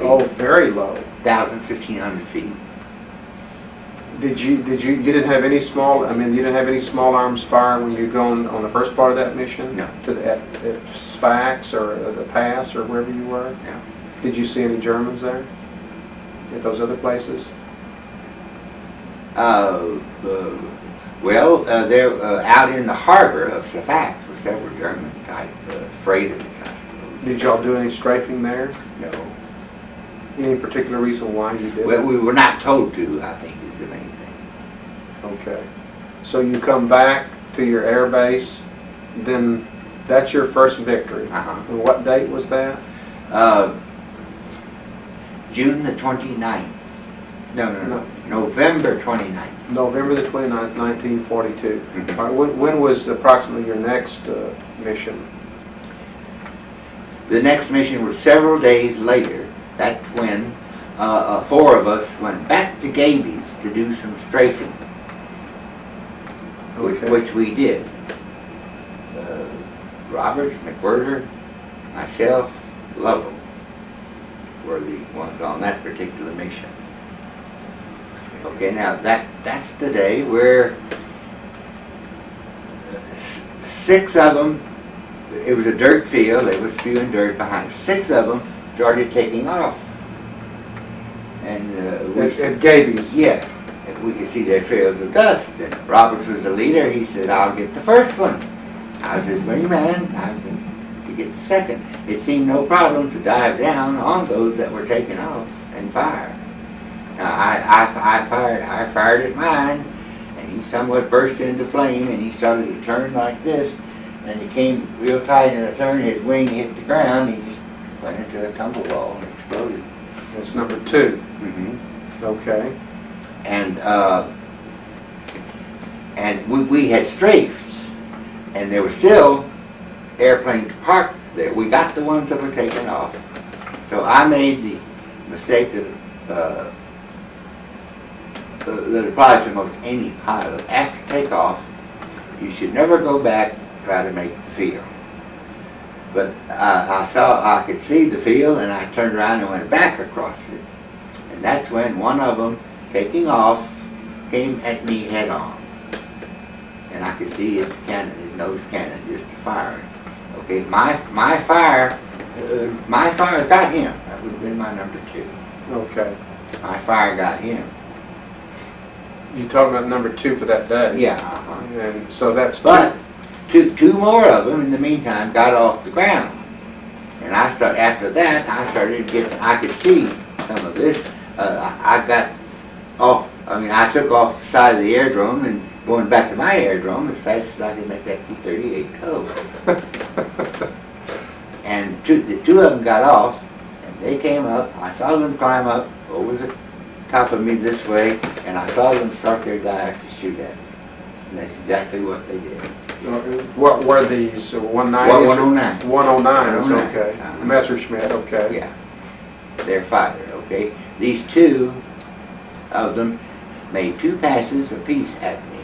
Oh, very low. 1,500 feet. You didn't have any small, you didn't have any small arms fire when you'd gone on the first part of that mission? No. At Sfax or the pass or wherever you were? No. Did you see any Germans there? At those other places? Well, they're out in the harbor of Sfax were several German type freighters, I suppose. Did y'all do any strafing there? No. Any particular reason why you did? Well, we were not told to, I think, is the main thing. Okay. So you come back to your air base, then that's your first victory. And what date was that? June the 29th. No. November 29th. November the 29th, 1942. Mm-hmm. All right, when was approximately your next mission? The next mission was several days later. That's when 4 of us went back to Gaby's to do some strafing, Okay. which we did. Roberts, McWhirter, myself, Lovell were the ones on that particular mission. Okay, now that's the day where 6 of them, it was a dirt field, they were spewing dirt behind us. 6 of them started taking off. And at Gaby's? Yeah, and we could see their trails of dust. And Roberts was the leader. He said, "I'll get the first one." I was his wingman. I was to get the second. It seemed no problem to dive down on those that were taking off and fire. Now, I fired at mine, and he somewhat burst into flame, and he started to turn like this, and he came real tight in a turn. His wing hit the ground. He just went into a tumble ball and exploded. That's number 2. Mm-hmm. Okay. And we had strafed, and there were still airplanes parked there. We got the ones that were taken off. So I made the mistake that applies to most any pilot. After takeoff, you should never go back and try to make the field. But I could see the field, and I turned around and went back across it. And that's when one of them, taking off, came at me head on. And I could see his cannon, his nose cannon, just firing. Okay, my fire got him. That would have been my number 2. Okay. My fire got him. You talking about number 2 for that day? Yeah. And so that's But two more of them in the meantime got off the ground. And after that, I started getting, I could see some of this. I got off, I took off the side of the aerodrome and going back to my aerodrome as fast as I could make that P-38 tow. And the 2 of them got off, and they came up. I saw them climb up over the top of me this way, and I saw them start their dive to shoot at me. And that's exactly what they did. What were these? 190s? 109. 109s, okay. Uh-huh. Messerschmitt, okay. Yeah, they're fighter, okay? These 2 of them made 2 passes apiece at me,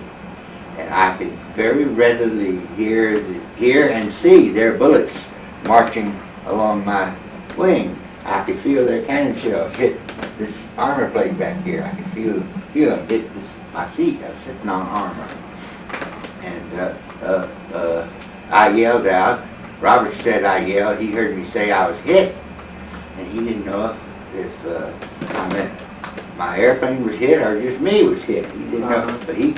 and I could very readily hear and see their bullets marching along my wing. I could feel their cannon shells hit this armor plate back here. I could feel them hit my feet. I was sitting on armor. And I yelled out. Robert said I yelled. He heard me say I was hit. And he didn't know if I meant my airplane was hit or just me was hit. He didn't know. But he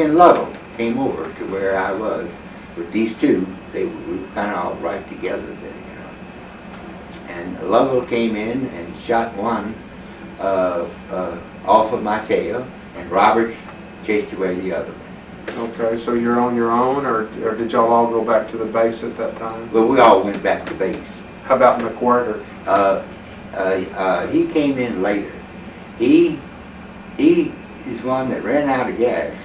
and Lovell came over to where I was with these 2. We were kind of all right together there, And Lovell came in and shot one off of my tail, and Roberts chased away the other one. Okay, so you're on your own, or did y'all all go back to the base at that time? Well, we all went back to base. How about McWhirter? He came in later. He is one that ran out of gas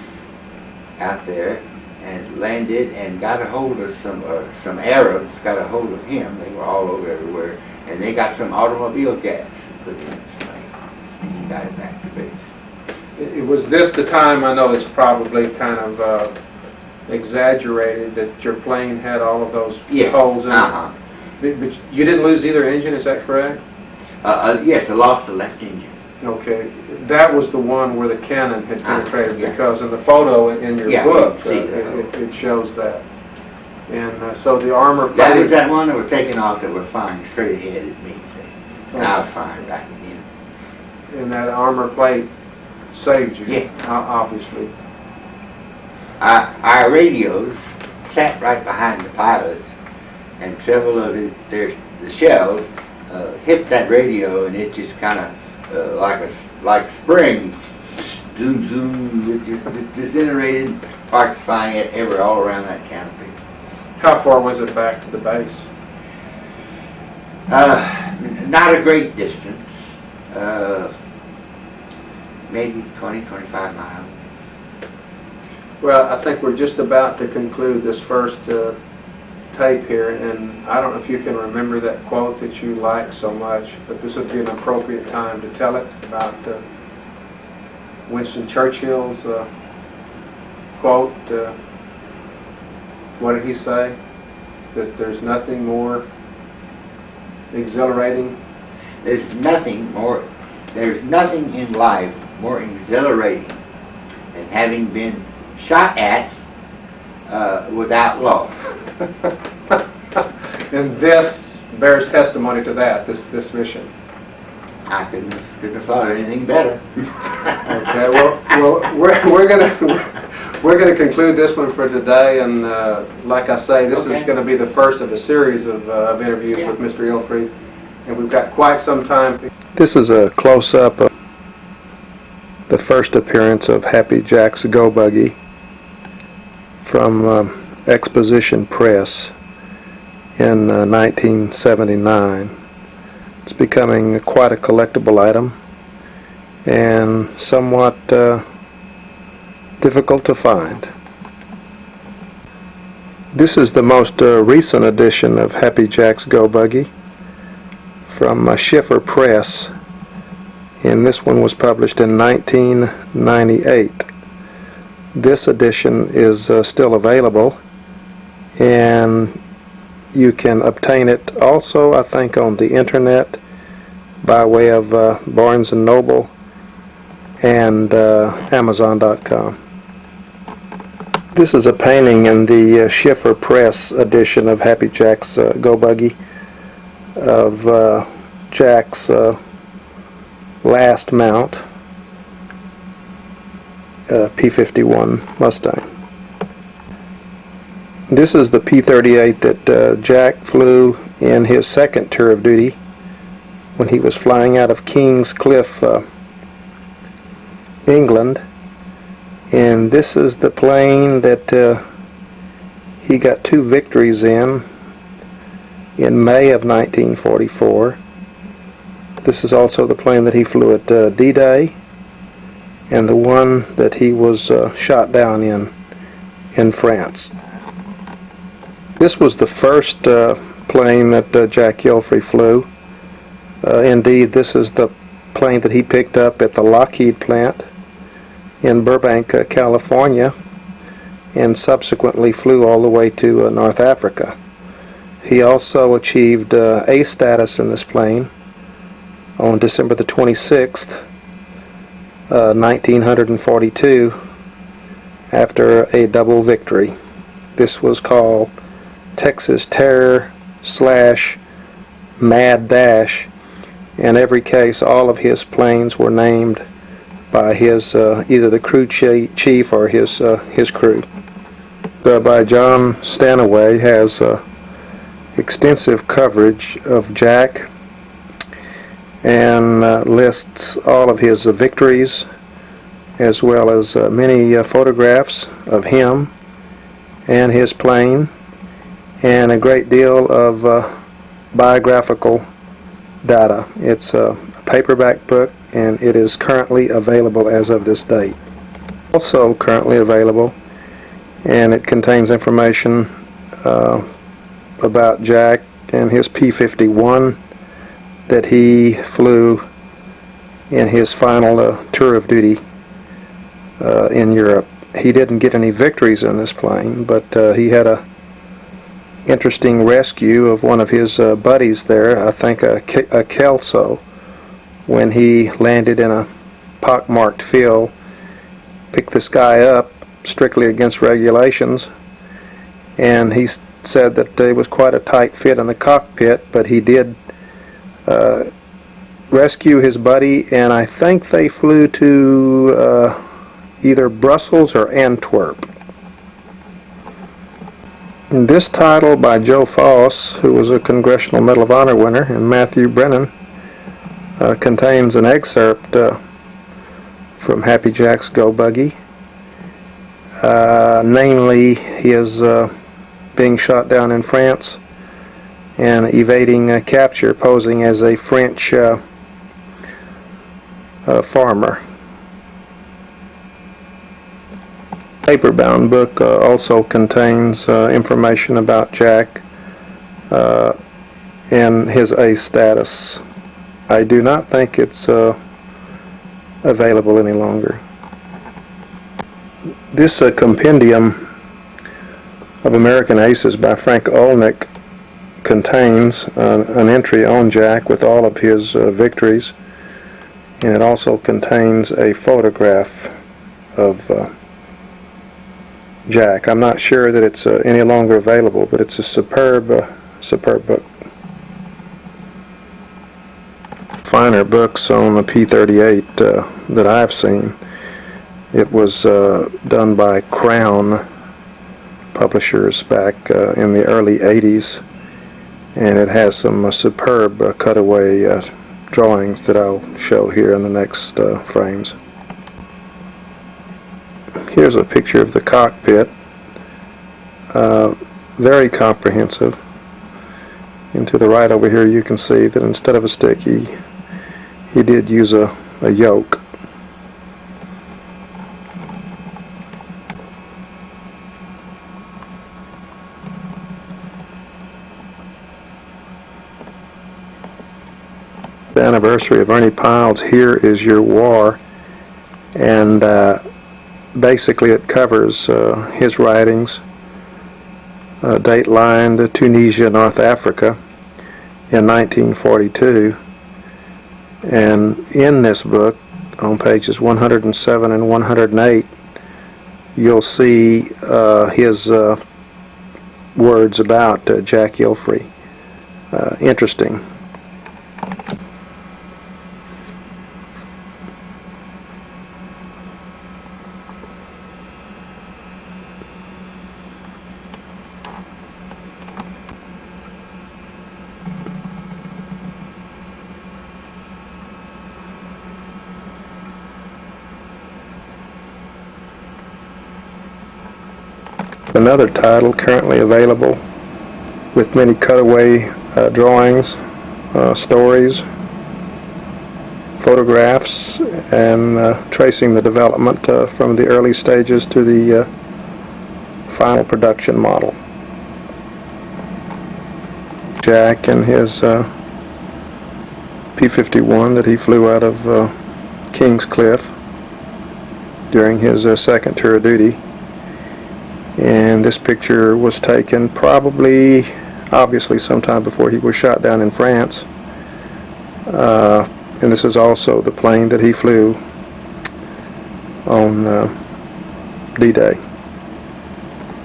out there and landed and got a hold of some Arabs got a hold of him. They were all over everywhere, and they got some automobile gas and put it in his plane, and he got it back to base. Was this the time, I know it's probably kind of exaggerated, that your plane had all of those Yes. holes in Uh-huh. it. But you didn't lose either engine, is that correct? Yes, I lost the left engine. Okay, that was the one where the cannon had penetrated, yeah. because in the photo in your Yeah, book, you can see it shows that. And so the armor That plate, was that one that was taken off that was firing straight ahead at me. See? And I was firing back again. and that armor plate saved you, Yeah. obviously. Our radios sat right behind the pilots, and several of the shells hit that radio, and it just kind of like spring, zoom zoom, it just disintegrated, sparks flying all around that canopy. How far was it back to the base? Not a great distance, maybe 20-25 miles. Well, I think we're just about to conclude this first tape here, and I don't know if you can remember that quote that you like so much, but this would be an appropriate time to tell it, about Winston Churchill's quote. What did he say? That there's nothing more exhilarating. There's nothing in life more exhilarating than having been shot at without loss. And this bears testimony to that, this mission. I couldn't have thought of anything better. Okay, well, we're gonna conclude this one for today, and like I say, this is going to be the first of a series of interviews with Mr. Ilfrey, and we've got quite some time. This is a close-up of the first appearance of Happy Jack's Go Buggy from Exposition Press in 1979. It's becoming quite a collectible item and somewhat difficult to find. This is the most recent edition of Happy Jack's Go Buggy from Schiffer Press, and this one was published in 1998. This edition is still available, and you can obtain it also, I think, on the internet by way of Barnes & Noble and Amazon.com. This is a painting in the Schiffer Press edition of Happy Jack's Go Buggy of Jack's last mount, P-51 Mustang. This is the P-38 that Jack flew in his second tour of duty when he was flying out of King's Cliff, England. And this is the plane that he got 2 victories in May of 1944. This is also the plane that he flew at D-Day, and the one that he was shot down in France. This was the first plane that Jack Ilfrey flew. Indeed, this is the plane that he picked up at the Lockheed plant in Burbank, California, and subsequently flew all the way to North Africa. He also achieved A status in this plane on December the 26th, 1942, after a double victory. This was called Texas Terror / Mad Dash. In every case, all of his planes were named by his either the crew chief or his crew. By John Stanaway has extensive coverage of Jack and lists all of his victories, as well as many photographs of him and his plane, and a great deal of biographical data. It's a paperback book, and it is currently available as of this date. Also currently available, and it contains information about Jack and his P-51 that he flew in his final tour of duty in Europe. he didn't get any victories in this plane, but he had a interesting rescue of one of his buddies there, I think a Kelso, when he landed in a pockmarked field. Picked this guy up strictly against regulations, and he said that it was quite a tight fit in the cockpit, but he did rescue his buddy, and I think they flew to either Brussels or Antwerp. And this title by Joe Foss, who was a Congressional Medal of Honor winner, and Matthew Brennan, contains an excerpt from Happy Jack's Go Buggy, namely his being shot down in France and evading capture, posing as a French farmer. Paper-bound book also contains information about Jack and his ace status. I do not think it's available any longer. This compendium of American Aces by Frank Olnick contains an entry on Jack with all of his victories, and it also contains a photograph of Jack. I'm not sure that it's any longer available, but it's a superb book. Finer books on the P-38 that I've seen. It was done by Crown Publishers back in the early 80s, and it has some superb cutaway drawings that I'll show here in the next frames. Here's a picture of the cockpit, very comprehensive. And to the right over here you can see that instead of a stick he did use a yoke. The anniversary of Ernie Pyle's Here Is Your War, and basically it covers his writings, dateline to Tunisia, North Africa in 1942. And in this book, on pages 107 and 108, you'll see his words about Jack Ilfrey. Interesting. Another title currently available with many cutaway drawings, stories, photographs, and tracing the development from the early stages to the final production model. Jack and his P-51 that he flew out of Kingscliff during his second tour of duty. And this picture was taken obviously sometime before he was shot down in France. And this is also the plane that he flew on D-Day.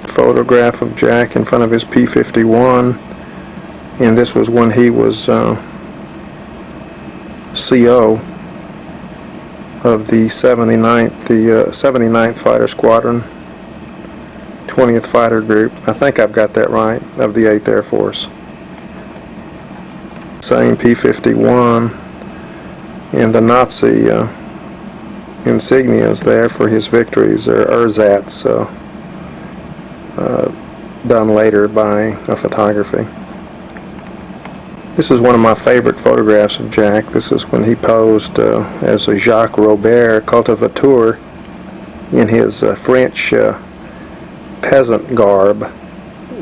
Photograph of Jack in front of his P-51, and this was when he was CO of the 79th Fighter Squadron, 20th Fighter Group. I think I've got that right, of the 8th Air Force. Same P-51, and the Nazi insignias there for his victories are ersatz, done later by a photography. This is one of my favorite photographs of Jack. This is when he posed as a Jacques Robert cultivateur in his French peasant garb.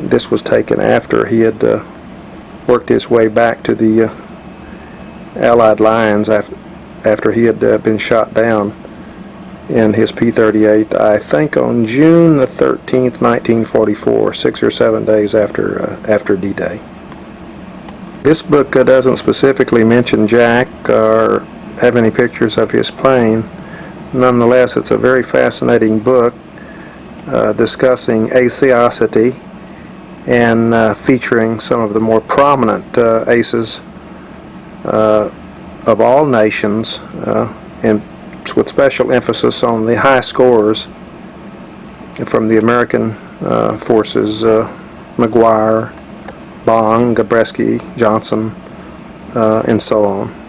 This was taken after he had worked his way back to the Allied lines after he had been shot down in his P-38, I think on June the 13th, 1944, 6 or 7 days after D-Day. This book doesn't specifically mention Jack or have any pictures of his plane. Nonetheless, it's a very fascinating book discussing aceosity and featuring some of the more prominent aces of all nations, and with special emphasis on the high scorers from the American forces, McGuire, Bong, Gabreski, Johnson, and so on.